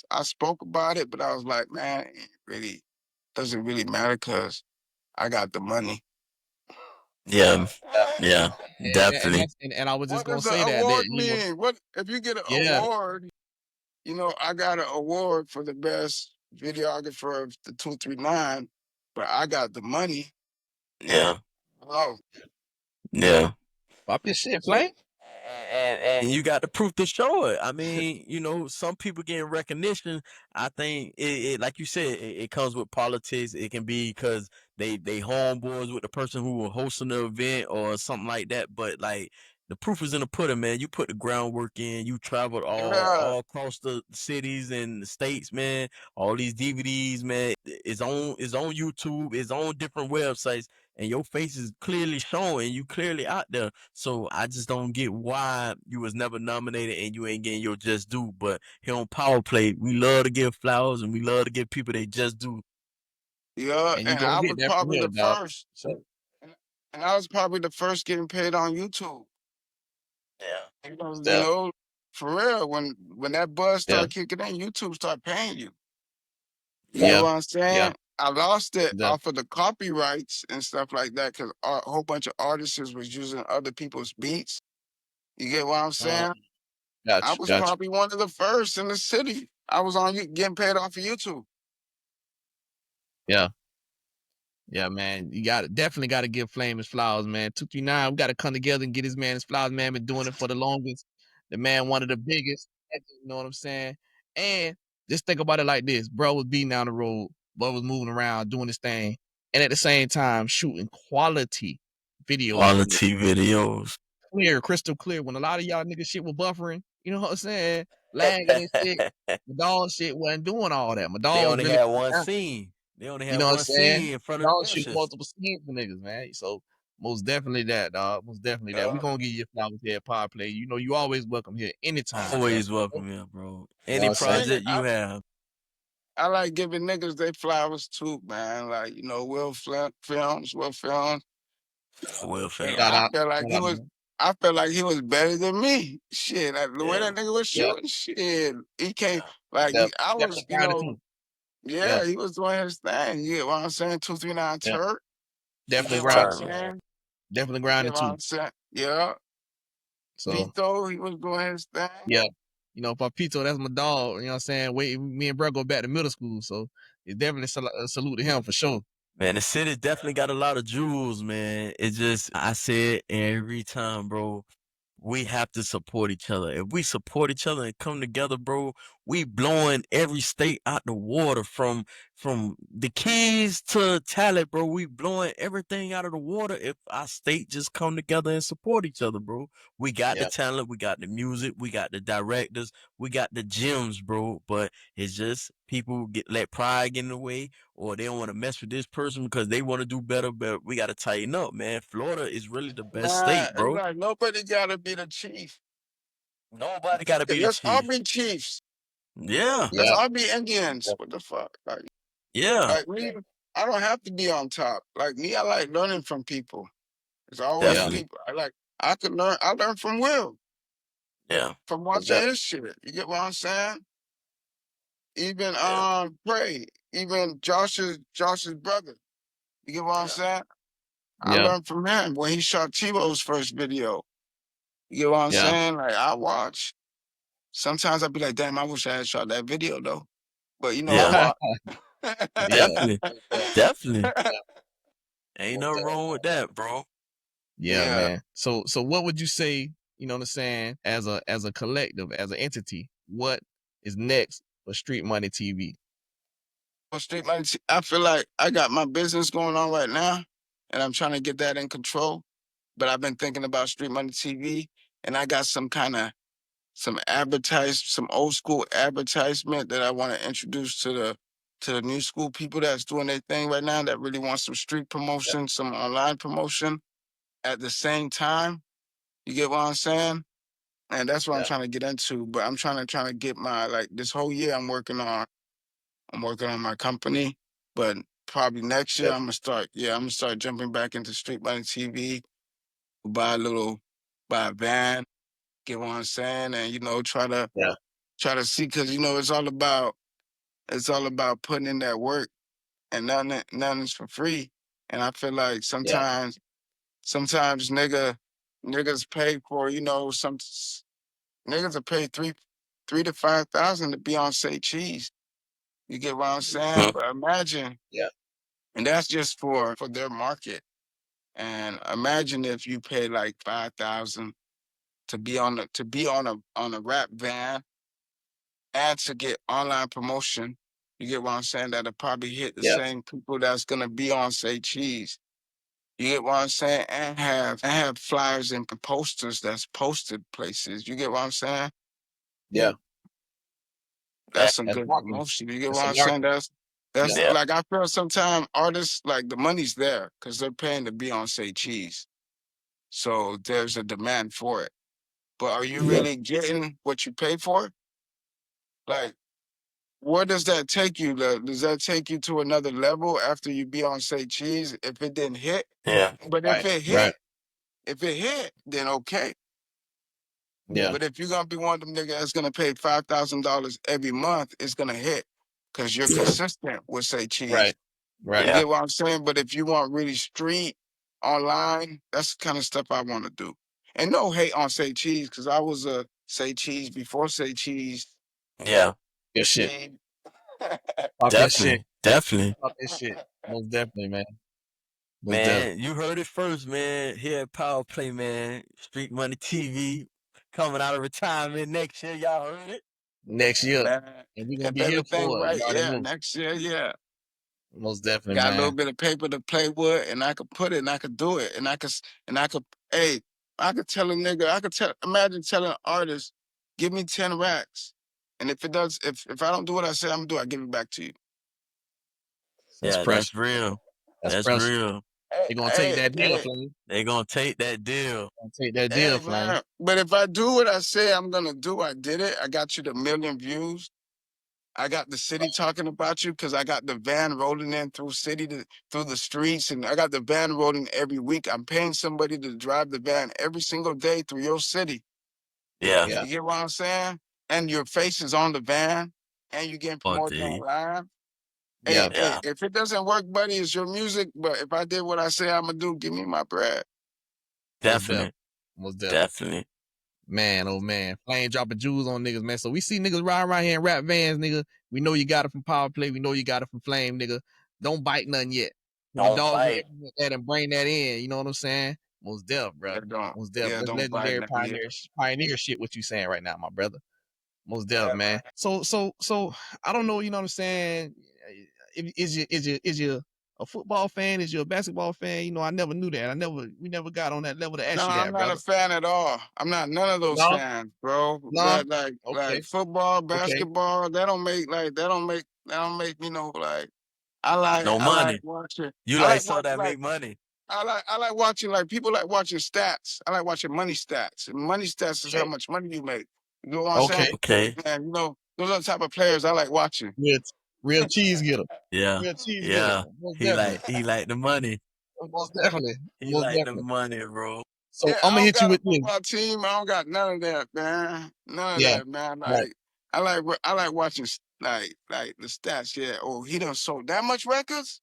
I spoke about it, but I was like, man, it really doesn't really matter because I got the money. Yeah, yeah. yeah, And definitely. that's and I was just What gonna does an say that award mean? What if you get an yeah, award? I got an award for the best videographer of the 239, but I got the money. Yeah, Oh, yeah. pop your shit, Flame. And you got the proof to show it. I mean, some people getting recognition. I think it like you said, it comes with politics. It can be because they homeboys with the person who was hosting the event or something like that. But like the proof is in the pudding, man. You put the groundwork in. You traveled yeah, all across the cities and the states, man. All these DVDs, man. It's on YouTube. It's on different websites, and your face is clearly showing. You clearly out there. So I just don't get why you was never nominated and you ain't getting your just due. But here on Power Play, we love to give flowers and we love to give people they just due. yeah, And you and gonna I get was that from probably here, the dog. first, So and I was probably the first getting paid on YouTube. Yeah. Because, yeah, for real, when that buzz yeah, start kicking in, YouTube start paying you. You get yeah, what I'm yeah, saying? I lost it yeah. off of the copyrights and stuff like that because a whole bunch of artists was using other people's beats. You get what I'm Uh, saying? I gotcha, was gotcha. probably one of the first in the city. I was on you getting paid off of YouTube. Yeah. Yeah, man. You definitely gotta give Flame his flowers, man. 239, we gotta come together and get his man his flowers, man. Been doing it for the longest. The man, one of the biggest. You know what I'm saying? And just think about it like this. Bro was beating down the road, bro was moving around, doing his thing, and at the same time shooting quality videos for niggas. Quality videos. Clear, crystal clear. When a lot of y'all niggas shit was buffering, you know what I'm saying? Lagging and shit. My dog shit wasn't doing all that. My They dog was only really had one scene. They only you had know what I'm one saying? scene in front of the Dog shoot bushes. multiple scenes for niggas, man. So Most definitely that, dog. Most definitely that. We gonna give you flowers here at Power Play. You know, you always welcome here anytime, bro. Always welcome here, bro. You know Any what I'm saying? project you have. I like giving niggas they flowers too, man. Like, you know, Will Films. Will And Ferrell. Shout out, man. I felt like he was better than me. Shit, like, the way Yeah. that nigga was Yeah, shooting, shit. He came Yeah. like I was, definitely you grinding know, too. Yeah, yeah, he was doing his thing. You get what I'm saying? 239 yeah, Turk. You definitely get what I'm grinding. Turn, man. saying? Definitely You get grinding what too. I'm saying? Yeah. So Vito, he was doing his thing. yeah, you know, Papito, that's my dog. You know what I'm saying? Wait, me and bro go back to middle school, so it's definitely salute to him for sure. Man, the city definitely got a lot of jewels, man. It just, I say it every time, bro. We have to support each other. If we support each other and come together, bro, we blowing every state out the water from the Keys to Talent, bro. We blowing everything out of the water if our state just come together and support each other, bro. We got the Yeah, talent, we got the music, we got the directors, we got the gems, bro. But it's just people let pride get in the way, or they don't want to mess with this person because they want to do better. But we got to tighten up, man. Florida is really the best Nah, state, it's bro. like nobody gotta be the chief. Nobody got to be the Let's all chief. be chiefs. Yeah, Let's yeah, all be Indians. What the fuck? yeah, Like me, I don't have to be on top. Like me, I like learning from people. There's always yeah, definitely. people. I could learn. I learn from Will, Yeah, from most watching definitely. his shit. You get what I'm saying? Even yeah, Prey, even Josh's brother. You get what I'm yeah, saying? I Yeah, learned from him when he shot Tebow's first video. You get what I'm yeah, saying? Like I watch. Sometimes I'd be like, damn, I wish I had shot that video though. But you know, I yeah, watch. yeah, definitely, most definitely. definitely. Yeah, Ain't most nothing definitely. wrong with that, bro. Yeah, Yeah. man. So what would you say, you know what I'm saying, as a collective, as an entity, what is next for Street Money TV? On Street Money, I feel like I got my business going on right now, and I'm trying to get that in control. But I've been thinking about Street Money TV, and I got some old school advertisement that I want to introduce to the new school people that's doing their thing right now that really want some street Yeah, promotion, some online promotion at the same time. You get what I'm saying? And that's what I'm yeah, trying to get into. But I'm trying to get my like this whole year I'm working on my company. But probably next year yeah, I'm gonna start jumping back into Street Money TV, buy buy a van, get what I'm saying, and yeah, try to see because it's all about putting in that work and nothing's for free. And I feel like yeah, sometimes niggas pay for, niggas will pay three to 5,000 to be on say cheese. You get what I'm saying? Mhm. But imagine, yeah, and that's just for their market. And imagine if you pay like 5,000 to be on a rap van and to get online promotion. You get what I'm saying? That'll probably hit the yeah, same people that's gonna be on say cheese. You get what I'm saying? And have flyers and posters that's posted places. You get what I'm saying? yeah. That's some That's good marketing. promotion. You get That's what some I'm saying? marketing. Yeah, That's Yeah, like I feel sometimes artists like the money's there because they're paying to be on say cheese. So there's a demand for it. But are you yeah, really getting what you pay for? Like, where does that take you? Does that take you to another level after you be on say cheese if it didn't hit? yeah, But right, right, if it hit, then okay. yeah, But if you're gonna be one of them niggas that's gonna pay $5,000 every month, it's gonna hit because you're consistent with say cheese. right, right. You yeah, get what I'm saying? But if you want really street online, that's the kind of stuff I want to do. And no hate on say cheese because I was a say cheese before say cheese. yeah. Your shit. Made. Pop your shit. Definitely, definitely. Pop your shit. Most definitely, man. Most definitely. Man, you heard it first, man. Here at Power Play, man. Street Money TV coming out of retirement next year. Y'all heard it? Next year. Man, And we're gonna if be here everything for it. right, You already yeah, know. next year, yeah. Most definitely, Got a little man. bit of paper to play with, and I could put it, and I could do it, and I could, hey, I could tell a nigga, imagine telling an artist, give me 10 racks, and if I don't do what I say I'm gonna do, I give it back to you. That's Yeah, pressure. that's real. That's That's pressure. real. They gonna take that deal, Flame. They gonna take that deal. Take that deal, Flame. Man. But if I do what I say I'm gonna do, I did it. I got you the 1 million views. I got the city talking about you because I got the van rolling in through through the streets, and I got the van rolling every week. I'm paying somebody to drive the van every single day through your city. Yeah. You get what I'm saying? And your face is on the van, and you're getting promoted online. Yeah. Hey, if it doesn't work, buddy, it's your music. But if I did what I say I'm gonna do, give me my bread. Definitely. Most definitely. Man, oh man. Flame dropping jewels on niggas, man. So we see niggas riding around here in rap vans, nigga. We know you got it from Power Play. We know you got it from Flame, nigga. Don't bite nothing yet. Don't dog bite. that and bring that in. You know what I'm saying? Most def, bro. Most def. That's legendary pioneer shit. What you saying right now, my brother? Most def, man. So I don't know. You know what I'm saying? Is you a football fan? Is you a basketball fan? You know, I never knew that. We never got on that level to ask you that, I'm brother. not a fan at all. I'm not none of those fans, bro. No? Like football, basketball, that don't make me know, like I like no money. I like watching. You like something that make money. I like watching, like people like watching stats. I like watching money stats. And money stats is how much money you make. You know what I'm saying? Okay. And you know, those are the type of players I like watching. Real cheese getter. Yeah. Real cheese Yeah. getter. He like the money. Most definitely. He like the money, bro. So I'm gonna hit you with this. My team, I don't got none of that, man. None of that, man. Like I like watching like the stats. Yeah. Oh, he done sold that much records.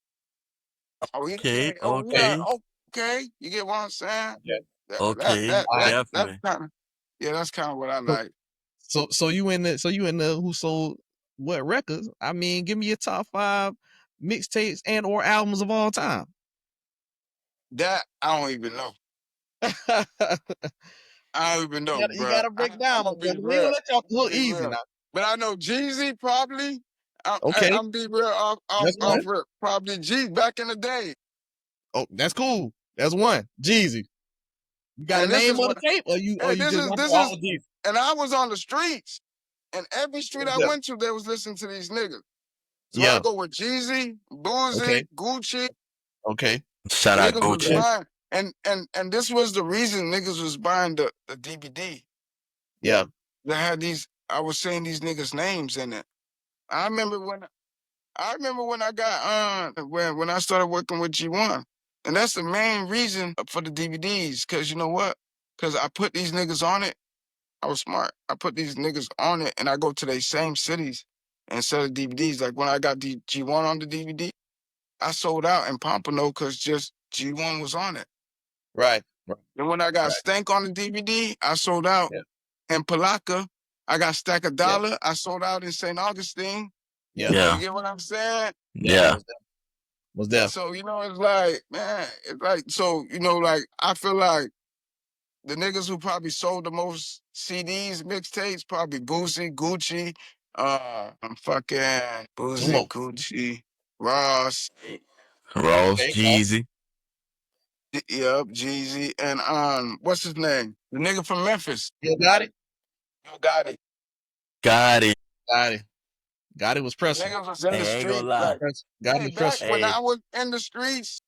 Oh, Okay. Okay. You get what I'm saying? Yeah. Definitely. That's kind of what I like. So you in the who sold what records? I mean, give me your top 5 mixtapes and or albums of all time. That I don't even know. I don't even know, bro. You gotta break down, my brother. We gonna let y'all look easy now. But I know Jeezy probably. Okay. I'm be real off rip. Probably G back in the day. Oh, that's cool. That's one. Jeezy. You got a name on the tape, or you just all Jeezy? And I was on the streets, and every street I went to, they was listening to these niggas. So I go with Jeezy, Boozy, Gucci. Okay. Shout out Gucci. And this was the reason niggas was buying the DVD. Yeah. They had I was saying these niggas' names in it. I remember when I got when I started working with G1. And that's the main reason for the DVDs. Cause you know what? Cause I put these niggas on it. I was smart. I put these niggas on it and I go to these same cities and sell the DVDs. Like when I got the G1 on the DVD, I sold out in Pompano because just G1 was on it. Right. And when I got Stank on the DVD, I sold out in Palaka. I got Stack a Dollar. I sold out in St. Augustine. Yeah. You get what I'm saying? Yeah. Was there? So, you know, it's like, man, so, you know, like, I feel like the niggas who probably sold the most CDs, mixtapes, probably Boosie, Gucci, fucking Boosie, Gucci, Ross, Jeezy. Yep, Jeezy, and what's his name? The nigga from Memphis. You got it. Got it was pressing. Niggas was in the street. Back when I was in the streets,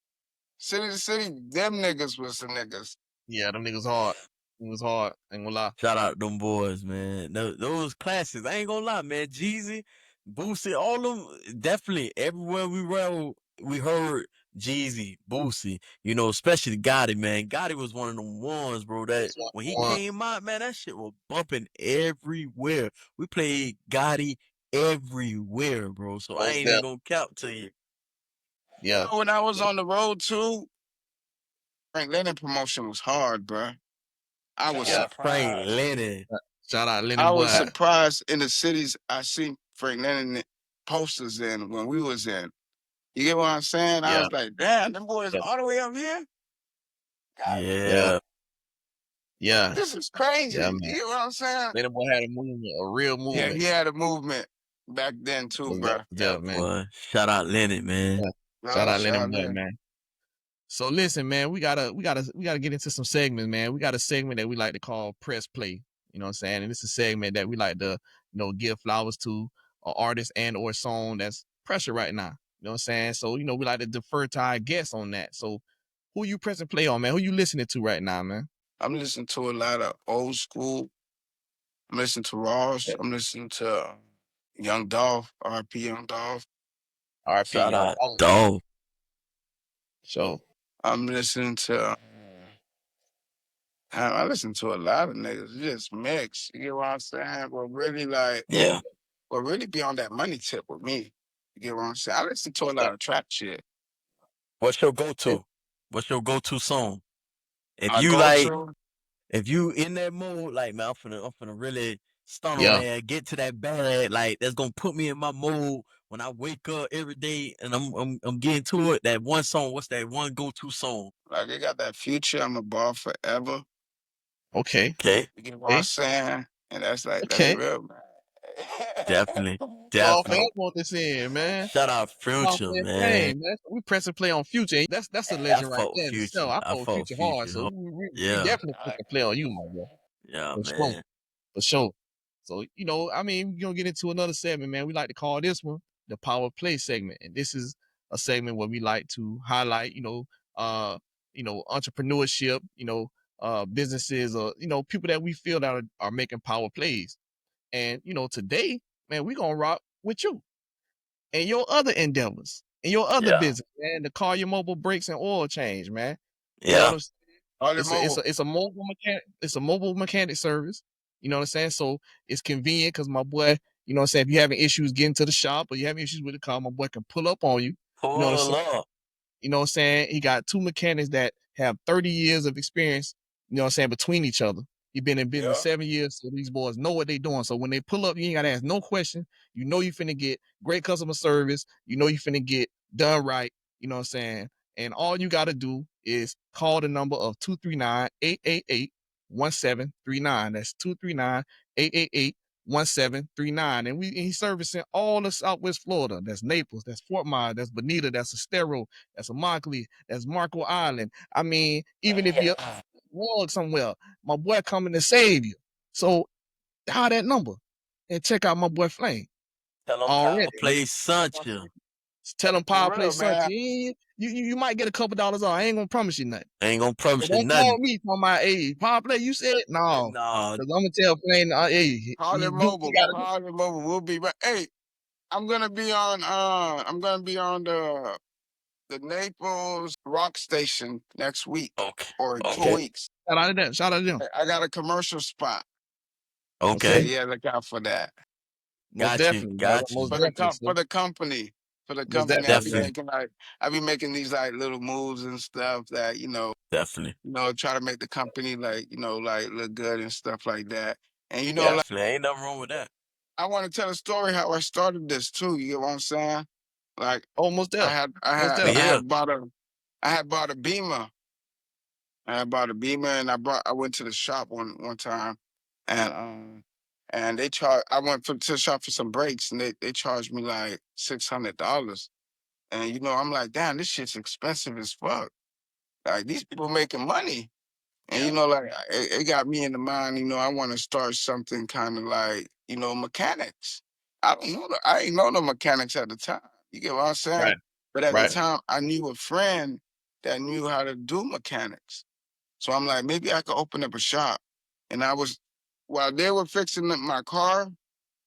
city to city, them niggas was the niggas. Yeah, them niggas hard. It was hard. Ain't gonna lie. Shout out them boys, man. Those classics. I ain't gonna lie, man. Jeezy, Boosie, all them. Definitely everywhere we rode, we heard Jeezy, Boosie. You know, especially Gotti, man. Gotti was one of them ones, bro. That when he came out, man, that shit was bumping everywhere. We played Gotti everywhere, bro. So I ain't even gonna count to you. Yeah. When I was on the road too, Frank Lennon promotion was hard, bro. I was surprised. Frank Lennon. Shout out Lennon. I was surprised in the cities I see Frank Lennon posters in when we was in. You get what I'm saying? I was like, damn, them boys all the way up here? Yeah. This is crazy. Yeah, you get what I'm saying? Lennon boy had a movement, a real movement. Yeah, he had a movement back then too, bro. Yeah, man. Boy, shout out Lennon, man. Shout out Lennon boy, man. So listen, man, we gotta get into some segments, man. We got a segment that we like to call Press Play. You know what I'm saying? And it's a segment that we like to, give flowers to an artist and or song that's pressure right now. You know what I'm saying? So, we like to defer to our guests on that. So who you pressing play on, man? Who you listening to right now, man? I'm listening to a lot of old school. I'm listening to Ross. I'm listening to Young Dolph, RP Young Dolph. R.P. Shout Young out, Dolph. dog. So I'm listening to. I listen to a lot of niggas. Just mix. You get what I'm saying? But really, like, Yeah. but really be on that money tip with me. You get what I'm saying? I listen to a lot of trap shit. What's your go-to? What's your go-to song? If I you go like, to. if you in that mode, like man, I'm finna really stun on yeah, that, get to that bag, like that's gonna put me in my mode when I wake up every day and I'm getting to it. That one song, what's that one go-to song? Like, they got that Future. I'm a ball forever. okay, Okay, You get what I'm okay, saying? And that's okay. real, man. definitely, Ball definitely. forever on this end, man. Shout out Ball Future, forever man. game, man. We pressing play on Future. That's a I legend right fought there in itself. Future. I I follow fought Future hard, Future. so we Yeah, definitely pressing play on you, my boy. yeah, For sure. man. For sure. So, I mean, we're gonna get into another segment, man. We like to call this one the power play segment. And this is a segment where we like to highlight, entrepreneurship, businesses or, people that we feel that are making power plays. And, today, man, we're gonna rock with you and your other endeavors and your other Yeah, business, man, the car your mobile brakes and oil change, man. You know what yeah, I'm saying? All the It's a it's mobile. a it's a mobile mechanic. It's a mobile mechanic service. You know what I'm saying? So it's convenient because my boy, you know what I'm saying, if you're having issues getting to the shop or you're having issues with the car, my boy can pull up on you. You know what I'm pull saying? up. You know what I'm saying? He got two mechanics that have 30 years of experience, you know what I'm saying, between each other. He been in business Yeah. 7 years, so these boys know what they doing. So when they pull up, you ain't gotta ask no question. You know you finna get great customer service. You know you finna get done right. You know what I'm saying? And all you gotta do is call the number of 239-888-1739. That's 239-888-1739. And he's servicing all of Southwest Florida. That's Naples, that's Fort Myers, that's Bonita, that's Estero, that's Immokalee, that's Marco Island. I mean, even if you're wrong somewhere, my boy coming to save you. So dial that number and check out my boy Flame Tell them already. power play sent you. Tell him For Power Play real, Sunday. man. You might get a couple dollars off. I ain't gonna promise you nothing. I ain't gonna So promise you don't call nothing. me talking about, hey, Power Play, you said no. Nah, Cause I'm gonna tell Flame, hey, Call it you mobile. gotta Call it mobile. We'll be right. Hey, I'm gonna be on the Naples rock station next week okay, or in two okay. weeks. Shout out to that. Shout out to them. I got a commercial spot. So okay. Okay. yeah, look out for that. Most Got you, definitely, brother. got Most you. For the definitely, sir. for the company. For the Most company, definitely, sir. Definitely, I be making these like little moves and stuff that, definitely, try to make the company like, like look good and stuff like that. And like definitely. Ain't nothing wrong with that. I want to tell a story how I started this too. You get what I'm saying? Like Oh, most I definitely. had I Most had We I definitely. here. had bought a I had bought a Beamer. I had bought a Beamer and I went to the shop one time and they charged I went to the shop for some brakes and they charged me like $600. And I'm like, damn, this shit's expensive as fuck. Like these people making money. And like it got me in the mind, I want to start something kind of like, mechanics. I ain't know no mechanics at the time. You get what I'm saying? Right. But at the Right. time I knew a friend that knew how to do mechanics. So I'm like, maybe I could open up a shop. And while they were fixing my car,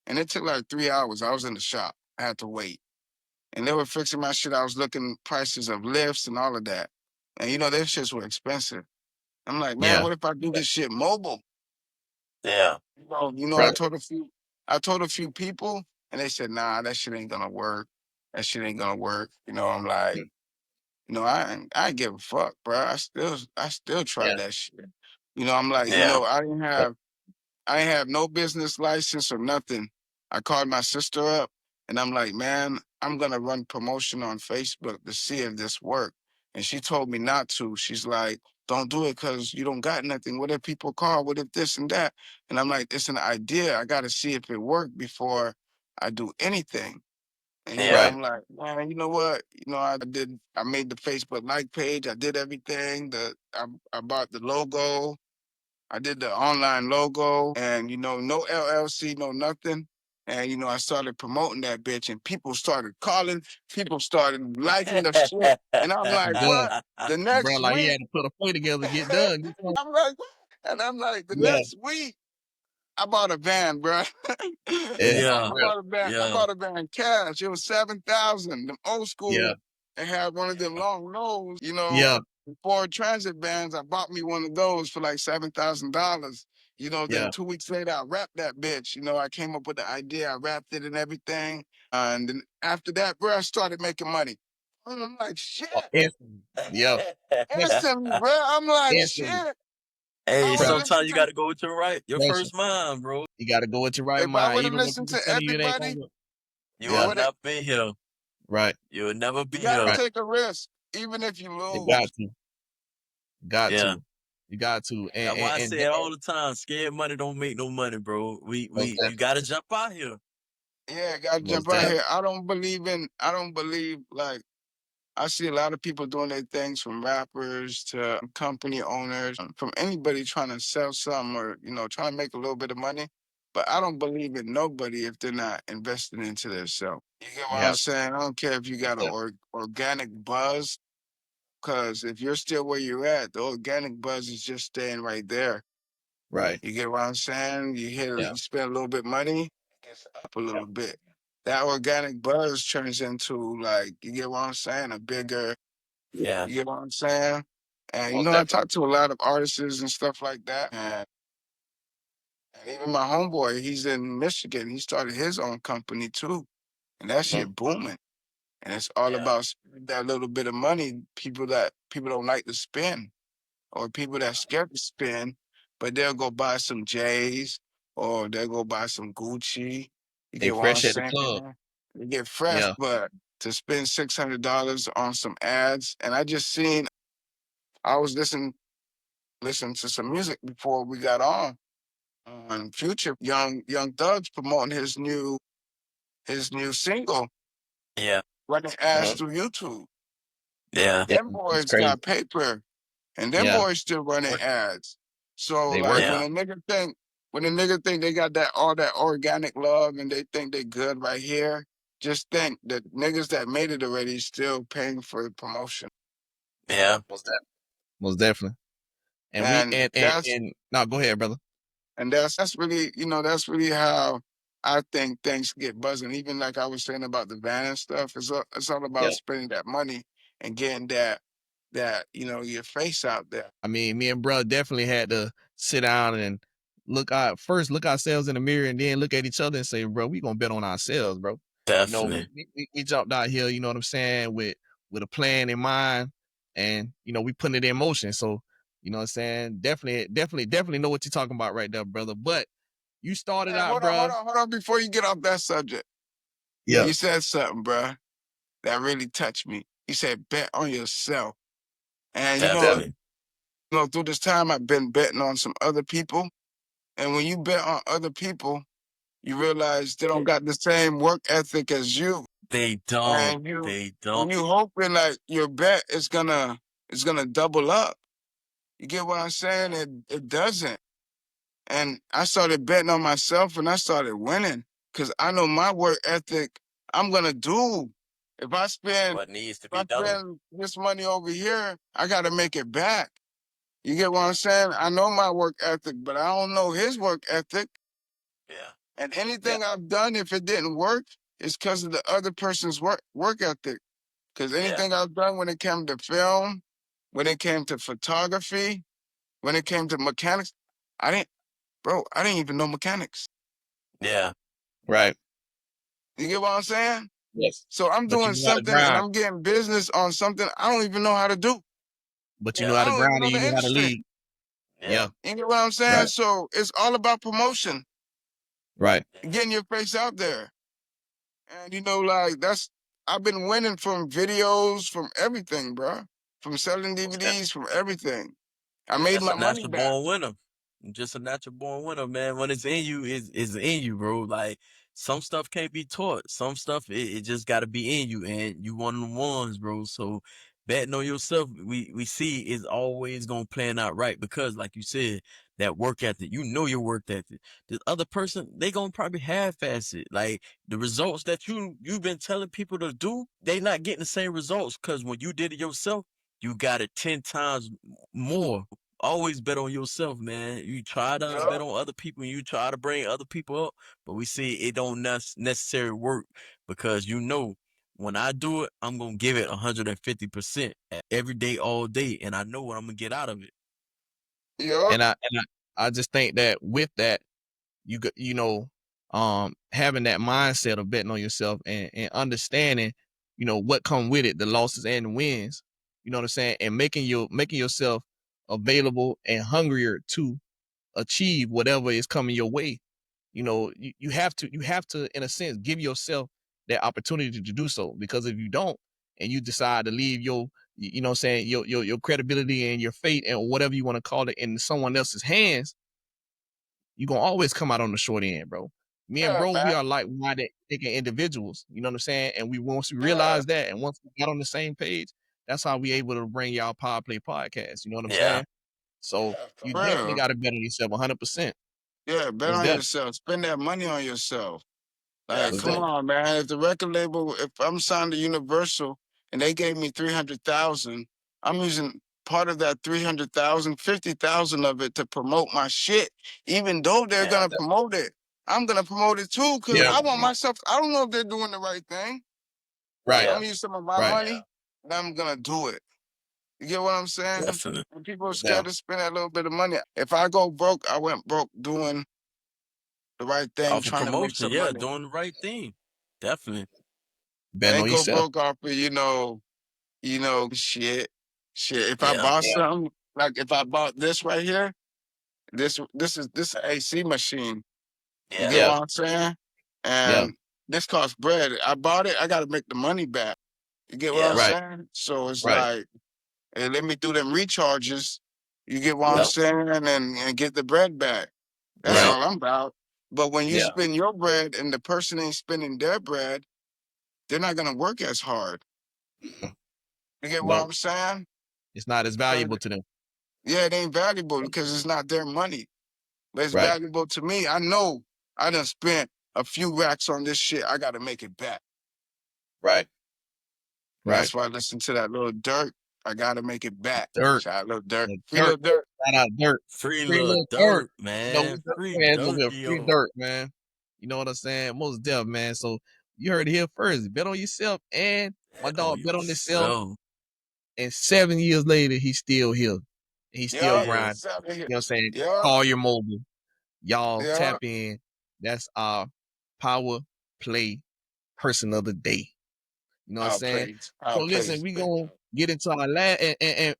and it took like 3 hours, I was in the shop. I had to wait. And they were fixing my shit. I was looking prices of lifts and all of that. And their shits were expensive. I'm like, man, Yeah. what if I do this shit mobile? Yeah, I Right. told a few people, and they said, nah, that shit ain't gonna work. That shit ain't gonna work. I'm like, I ain't give a fuck, bro. I still Yeah. tried that shit. I'm like, yeah, I ain't have no business license or nothing. I called my sister up and I'm like, man, I'm gonna run promotion on Facebook to see if this work. And she told me not to. She's like, don't do it because you don't got nothing. What if people call? What if this and that? And I'm like, it's an idea. I gotta see if it worked before I do anything. And yeah. Right. I'm like, man, you know what? I made the Facebook like page. I did everything. I bought the logo. I did the online logo and no LLC, no nothing. And, I started promoting that bitch, and people started calling, people started liking the shit. And I'm like, Bruh, what? The bruh, next like he week, had to put a play together to get done. You know? I'm like, the Yeah, next week, I bought a van, bro. yeah, Yeah, I for real. bought a van. I yeah, bought a van cash. It was 7,000. Them old Yeah, school. They had one of them long nose, yeah, Ford Transit vans. I bought me one of those for like $7,000. Then yeah. 2 weeks later, I wrapped that bitch. I came up with the idea. I wrapped it and everything. And then after that, bro, I started making money. And I'm like, shit. Oh, instantly. Yeah, instantly, Instantly, bro. I'm like, instantly, shit. Hey, I would have bruh. listened sometimes you to gotta go with your Pressure. first mind, bro. You got to go with your right if I mind, would have even when listened people to telling you it ain't gonna everybody, work. You it Yeah, would would have. not been here. right, You would never You be gotta here. right. take a risk, even if you You lose. got to, got Yeah. to, you got to, That's why I and say it all the time. Scared money don't make no money, bro. most You definitely, gotta jump out here. Yeah, gotta most jump out definitely. here. I don't believe like I see a lot of people doing their things from rappers to company owners, from anybody trying to sell something or, trying to make a little bit of money. But I don't believe in nobody if they're not investing into themselves. You get You what I'm have to, saying? I don't care if you most got an definitely. organic buzz, because if you're still where you're at, the organic buzz is just staying right there. Right. You get what I'm saying? Yeah. You spend a little bit money, it gets up a little bit. That organic buzz turns into like, you get what I'm saying, a bigger, Yeah. you get what I'm saying? And Most I definitely. talk to a lot of artists and stuff like that. And even my homeboy, he's in Michigan. He started his own company too. And that Mhm. shit booming. And it's all Yeah. about that little bit of money people don't like to spend, or people that scared to spend, but they'll go buy some J's or they'll go buy some Gucci. You They get what I'm fresh at the saying? club. They get fresh, Yeah. but to spend $600 on some ads, and I was listening to some music before we got on Future, Young Thug's promoting his new single, Yeah. running ads Uh-huh. through YouTube. Yeah. Yeah. Them It's boys crazy. got paper. And them Yeah. boys still running Work. ads. So They like working. Yeah. when a nigga think they got that all that organic love and they think they good right here, just think that niggas that made it already still paying for the promotion. Yeah. Most definitely. Most definitely. And we And that's and no, go ahead, brother. that's really, that's really how I think things get buzzing. Even like I was saying about the van and stuff, it's all Yeah. about spending that money and getting that your face out there. I mean, me and brother definitely had to sit down and look ourselves in the mirror and then look at each other and say, bro, we gonna bet on ourselves, bro. Definitely. We jumped out here, you know what I'm saying, with a plan in mind, and we putting it in motion. So, you know what I'm saying? Definitely know what you're talking about right there, brother. But you started Man, out, bro. hold on before you get off that subject. Yeah. You said something, bruh, that really touched me. You said bet on yourself. And Most definitely. Definitely. through this time I've been betting on some other people. And when you bet on other people, you realize they don't got the same work ethic as you. They don't. And They when don't. you hoping like your bet is gonna double up. You get what I'm saying? It doesn't. And I started betting on myself and I started winning. Cause I know my work ethic, I'm gonna do. If I spend What needs to if I be done. spend this money over here, I gotta make it back. You get what I'm saying? I know my work ethic, but I don't know his work ethic. Yeah. And Yeah. anything I've done, if it didn't work, it's because of the other person's work ethic. Because Yeah. anything I've done when it came to film, when it came to photography, when it came to mechanics, I didn't even know mechanics. Yeah. Right. You get what I'm saying? Yes. So I'm But you doing know how to something and grind. I'm getting business on something I don't even know how to do. But you know Yeah. how I to don't even grind know and you the know how to industry. lead. Yeah. Yeah. You get what I'm saying? Right. So it's all about promotion, Right. getting your face out there. And like I've been winning from videos, from everything, bro. From selling Most definitely. DVDs, from everything. I You're made just my a money natural back. born winner. You're just a natural born winner, man. When it's in you, it's in you, bro. Like some stuff can't be taught. Some stuff it just gotta be in you, and you one of the ones, bro. So betting on yourself, we see is always gonna plan out right because, like you said, that work ethic. You know your work ethic. The other person, they gonna probably half-ass it. Like the results that you've been telling people to do, they not getting the same results because when you did it yourself, you got it 10 times more. Always bet on yourself, man. You try to Yeah. bet on other people, and you try to bring other people up, but we see it don't necessarily work because when I do it, I'm gonna give it 150% every day, all day, and I know what I'm gonna get out of it. Yeah. And I just think that with that, having that mindset of betting on yourself and understanding, what come with it, the losses and the wins, you know what I'm saying, and making yourself available and hungrier to achieve whatever is coming your way. You have to, in a sense, give yourself that opportunity to do so, because if you don't, and you decide to leave what I'm saying, your credibility and your fate and whatever you want to call it in someone else's hands, you're gonna always come out on the short end, bro. Me and Yeah, bro, we man. are like-minded thinking individuals, you know what I'm saying? And once we Yeah. realize that, and once we got on the same page, that's how we able to bring y'all Power Play podcast, you know what I'm Yeah. saying? So Yeah, you for definitely real. got to bet on yourself 100%. Yeah, bet Most on definitely. yourself. Spend that money on yourself. Like, Most come Definitely. definitely. on, man. If the record label, if I'm signed to Universal and they gave me 300,000, I'm using part of that 300,000, 50,000 of it to promote my shit. Even though they're Yeah. gonna promote it, I'm gonna promote it too, because Yeah. I want myself. I don't know if they're doing the right thing. Right. I'm Yeah. gonna use some of my Right. money, and I'm gonna do it. You get what I'm saying? Definitely. And people are Most scared definitely. to spend that little bit of money. If I go broke, I went broke doing the right thing, Off of trying to make promotion, some yeah, money. doing the right thing. Definitely. I Bet ain't on go yourself. broke off of, shit. Shit. If I Yeah. bought something, like if I bought this right here, this AC machine. You Yeah. get Yeah. what I'm saying? Yeah. And this costs bread. I bought it, I gotta make the money back. You get what I'm Yeah. Right. saying? So it's Right. like, hey, let me do them recharges. You get what I'm Yep. saying? And get the bread back. That's Right. Yep. all I'm about. But when you Yeah. spend your bread and the person ain't spending their bread, they're not gonna work as hard. You get what No, I'm saying? it's not as Because valuable to them. yeah, it ain't valuable because it's not their money. But it's Right. valuable to me. I know I done spent a few racks on this shit. I gotta make it back. Right. And Right. that's why I listen to that little Dirt. I gotta make it back. Dirt. Shout out Lil Dirt. The Free dirt. Lil Dirt. Shout out Dirt. Free Free little little dirt. dirt, man. We dirt Free fans over dirt, here. Free yo. dirt, man. You know what I'm saying? Most deaf, man. So you heard it here first. Bet on yourself, and my Bet on dog bet on himself. yourself. And 7 years later, he's still here. He's still Yeah. Still. grinding. Seven You here. know what I'm saying? Yeah. Call your mobile. Y'all Yeah. tap in. That's our Power Play person of the day. You know what I'm I'll saying? play. So I'll play. listen, we gonna get into our last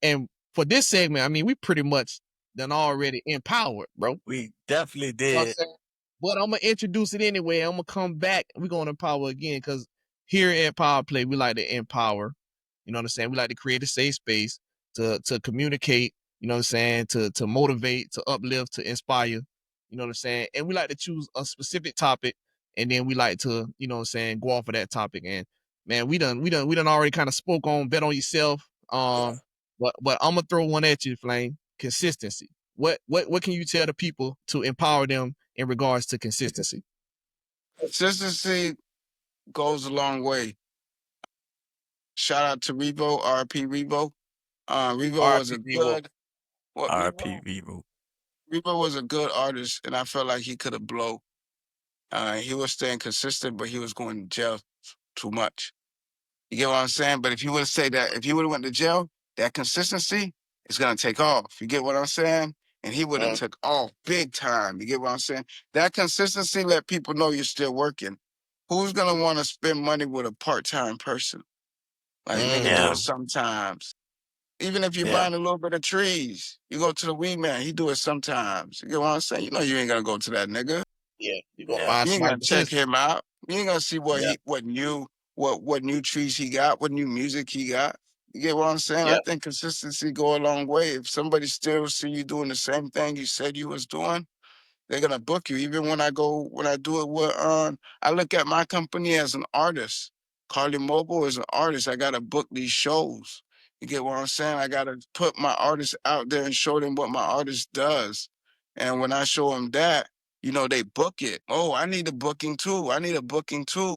and for this segment, I mean, we pretty much done already empowered, bro. You We definitely know what I'm did. saying? But I'm gonna introduce it anyway. I'm gonna come back. We're gonna empower again because here at Power Play, we like to empower. You know what I'm saying? We like to create a safe space to communicate, you know what I'm saying, to motivate, to uplift, to inspire, you know what I'm saying? And we like to choose a specific topic and then we like to, you know what I'm saying, go off of that topic. And man, we done already kind of spoke on bet on yourself. But I'm gonna throw one at you, Flame. Consistency. What can you tell the people to empower them in regards to consistency? Consistency goes a long way. Shout out to Revo, RP Revo. Revo was RP a Vivo. good what RP Vivo. Revo was a good artist, and I felt like he could have blow. He was staying consistent, but he was going to jail too much. You get what I'm saying? But if you would have said that, if you would have went to jail, that consistency is gonna take off. You get what I'm saying? And he would have took off big time. You get what I'm saying? That consistency let people know you're still working. Who's gonna want to spend money with a part-time person? Like nigga do Yeah. it sometimes. Even if you're Yeah. buying a little bit of trees, you go to the weed man, he do it sometimes. You get what I'm saying? You know you ain't gonna go to that nigga. Yeah, you gonna Yeah. find You ain't somebody gonna check consistent. him out. You ain't gonna see Yeah, what new trees he got, what new music he got. You get what I'm saying? yeah, I think consistency go a long way. If somebody still see you doing the same thing you said you was doing, they're gonna book you. Even when I do it with I look at my company as an artist. Carly Mobile is an artist. I gotta book these shows. You get what I'm saying? I gotta put my artist out there and show them what my artist does. And when I show them that, you know, they book it. Oh, I need a booking too. I need a booking too.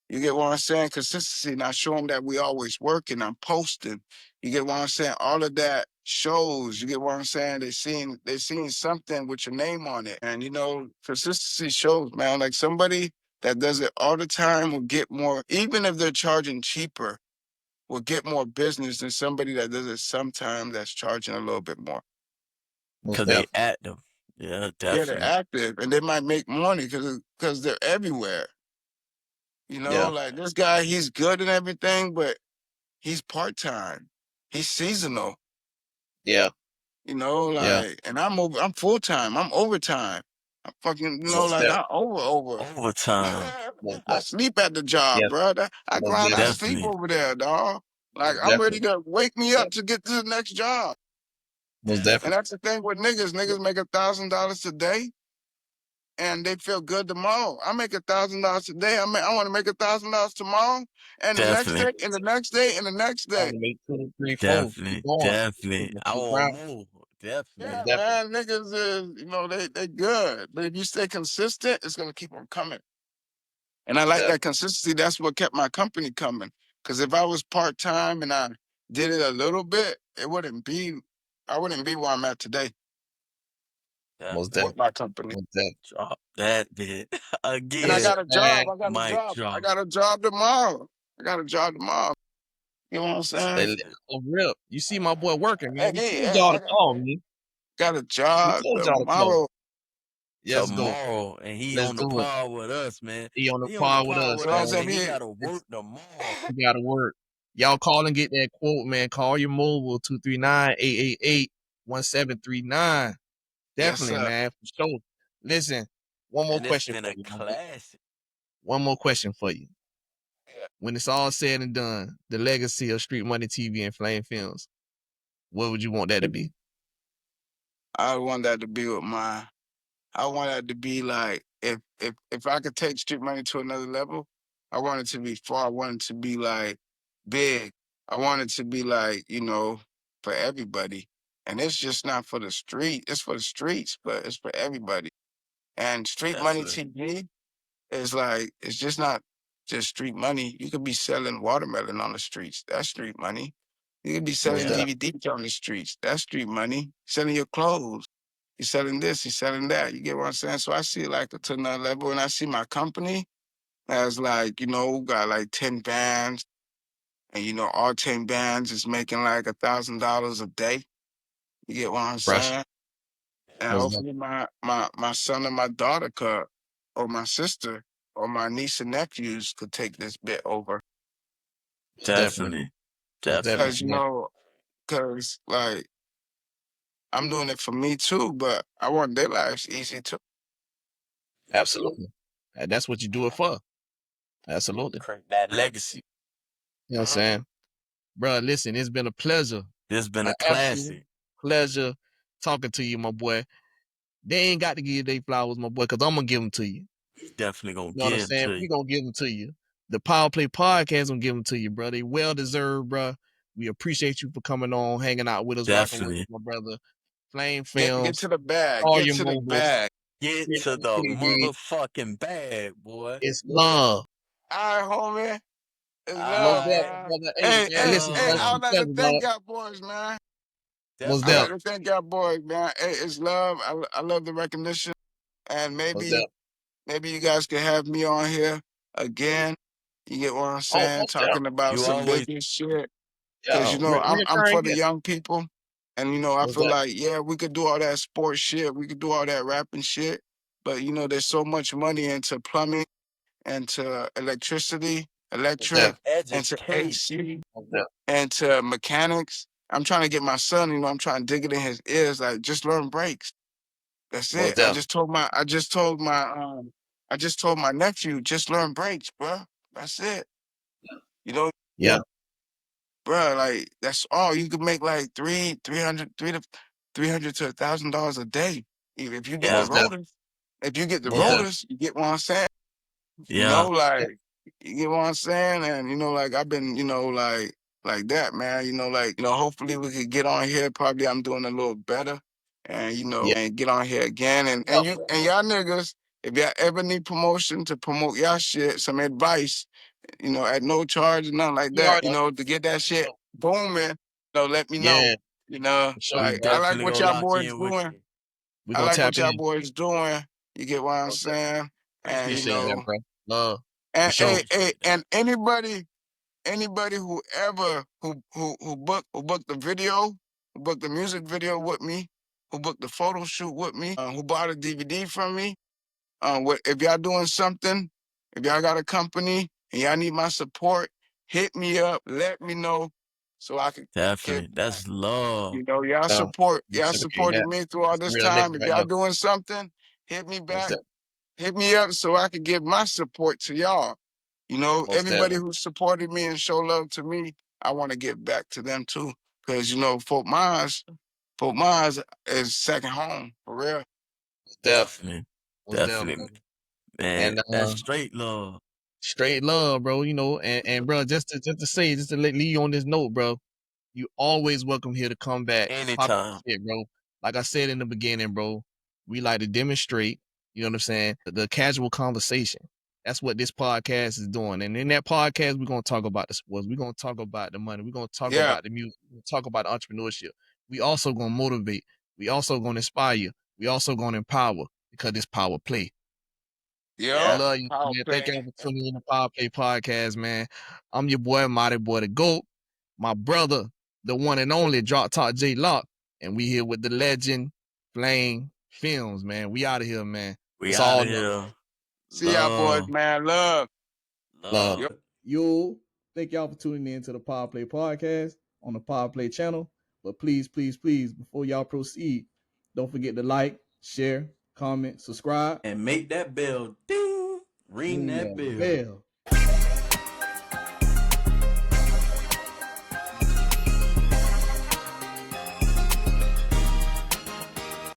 You get what I'm saying? Consistency. And I show them that we always working. I'm posting. You get what I'm saying? All of that shows. You get what I'm saying? They seen something with your name on it. And you know, consistency shows, man. Like somebody that does it all the time will get more, even if they're charging cheaper, will get more business than somebody that does it sometimes that's charging a little bit more. Most Cause they definitely. active. Yeah, Yeah, definitely. they're active and they might make money because they're everywhere. You know, Yeah. like this guy, he's good and everything, but he's part-time. He's seasonal. Yeah. You know, Yeah. like, and I'm full-time. I'm overtime. I'm fucking, you know, Most like definitely. I over. Overtime. Most I definitely. sleep at the job, Yes. bro. I Most grind, I definitely. sleep Definitely. over there, dog. Like Most I'm ready definitely. to wake me up Yep. to get to the next job. Most And definitely. that's the thing with niggas. Niggas make $1,000 today and they feel good tomorrow. I make $1,000 today. I want to make $1,000 tomorrow, and the next Definitely. day, and the next day, and the next I day. want to make 2, 3, 4. Keep Definitely. going. Definitely. I Keep want grinding. more. Yeah, Definitely. Most definitely. man, niggas is, you know, they good. But if you stay consistent, it's gonna keep them coming. And I Most like definitely. that consistency. That's what kept my company coming. Because if I was part-time and I did it a little bit, I wouldn't be where I'm at today Most Definitely. with definitely. my company. Most definitely. Drop that bit. And I Yeah, Again. got a man. job. I got a Mic job. I drop. got a job tomorrow. I got a job tomorrow. You know what I'm saying? They on real. You see my boy working, man. Hey, We hey, told hey, y'all to call me. got a We job told y'all to call. tomorrow. Let's go. Tomorrow. And he Let's on the do it. pod with us, man. He on the He on the pod with pod us, You with know what I'm us man. saying? and he gotta work tomorrow. We gotta work. Y'all call and get that quote, man. Call your mobile 239-888-1739. Yes, Definitely, sir. man, for sure. Listen, one more And it's question been for a you, my boy. classic. One more question for you. Yeah. When it's all said and done, the legacy of Street Money TV and Flame Films, what would you want that to be? I want that to be with my. I want that to be like if I could take street money to another level, I want it to be far. I want it to be like big. I want it to be like, you know, for everybody. And it's just not for the street. It's for the streets, but it's for everybody. And Street Money Definitely. TV is like it's just not just street money. You could be selling watermelon on the streets. That's street money. You could be Most selling Yeah. definitely. DVDs on the streets. That's street money. Selling your clothes. You're selling this, you're selling that. You get what I'm saying? So I see it like to another level. And I see my company as like, you know, got like 10 bands. And, you know, all 10 bands is making like $1,000 a day. You get what I'm Fresh. saying? And Most definitely. hopefully my son and my daughter could, or my sister, or my niece and nephews could take this bit over. Most definitely. Definitely. Most definitely. Definitely. Because, you know, because like I'm doing it for me too, but I want their lives easy too. Absolutely. And that's what you do it for. Absolutely. Create that legacy. You know what I'm saying? Bro, listen, it's been a pleasure. This been An a absolute classic. pleasure talking to you, my boy. They ain't got to give you their flowers, my boy, because I'm going to give them to you. Definitely gonna You know what I'm give saying? to We you. going to give them to you. The Power Play Podcast going to give them to you, bro. They well-deserved, bro. We appreciate you for coming on, hanging out with us, rocking with us, Definitely. my brother. Flame Get Films, to the bag. all Get your to the mobiles, bag. Get Street to Money the TV. motherfucking bag, boy. It's love. All right, homie. It's Most love, definitely, Alright. man. brother. Hey, Hey, man, hey, listen, hey, bro. It's I been would a like to pleasure, thank dog. y'all boys, man. Most I like definitely. to thank y'all boys, man. Hey, it's love. I love the recognition. And Most maybe definitely. you guys can have me on here again. You get what I'm Oh, saying? most definitely. Talking about You some always business shit. Cause Yeah, you know, I'm reoccurring for the guest. young people. And you know, I Most feel definitely. like, yeah, we could do all that sports shit, we could do all that rapping shit. But you know, there's so much money into plumbing, into electricity, Most electric, definitely. into educate. AC, Most definitely. into mechanics. I'm trying to get my son, you know, I'm trying to dig it in his ears, like just learn brakes. That's Most it. definitely. I just told my nephew, just learn brakes, bro. That's it. You know, Yeah. bro, like that's all. You could make like 300 to $1,000 a day. If you get the Yeah. Most definitely. rotors, if you get the Most Yeah. definitely. rotors, you get what I'm saying? You know, Yeah. like you get what I'm saying? And you know, like I've been, you know, like that, man. You know, hopefully we could get on here. Probably I'm doing a little better. and and get on here again. And y'all niggas, if y'all ever need promotion to promote y'all shit, some advice, at no charge or nothing like that, to get that shit booming, let me know. Yeah, for sure. We Like I like definitely what gonna y'all lock boys in with doing. you. We I gonna like what tap y'all in. boys doing. You get what I'm saying? And Appreciate that, bro. Love. and For sure. and anybody who booked the video, who booked the music video with me, who booked the photo shoot with me, who bought a DVD from me, if y'all doing something, if y'all got a company and y'all need my support, hit me up, let me know so I can Definitely. That's love. y'all Reciprocate supported that. me through all That's this real nigga time. If right y'all there. doing something, hit me Most back, definitely. hit me up so I can give my support to y'all. Most Everybody definitely. who supported me and show love to me, I want to give back to them too. Because Fort Myers is second home for real. Definitely. Most Definitely. definitely. Man, And that's straight love. straight love, bro. And bro, just to leave you on this note, bro. You always welcome here to come back. Pop Anytime. shit, bro. Like I said in the beginning, bro, we like to demonstrate, you know what I'm saying, the casual conversation. That's what this podcast is doing. And in that podcast, we're gonna talk about the sports. We're gonna talk about the money. We're gonna talk Yeah. about the music. We're gonna talk about entrepreneurship. We also gonna motivate. We also gonna inspire you. We also gonna empower because it's power play. Yeah. Love you, Power man. Thank play. y'all for tuning in to Power Play Podcast, man. I'm your boy, Mighty Boy the GOAT. My brother, the one and only Drop Top J Lock. And we here with the legend, Flame Films, man. We out of here, man. We It's out all of love. here. See y'all boys, man. Love. Love. Yo, thank y'all for tuning in to the Power Play Podcast on the Power Play channel. But please, please, please, before y'all proceed, don't forget to like, share, comment, subscribe, And make that bell ding. Ring that bell.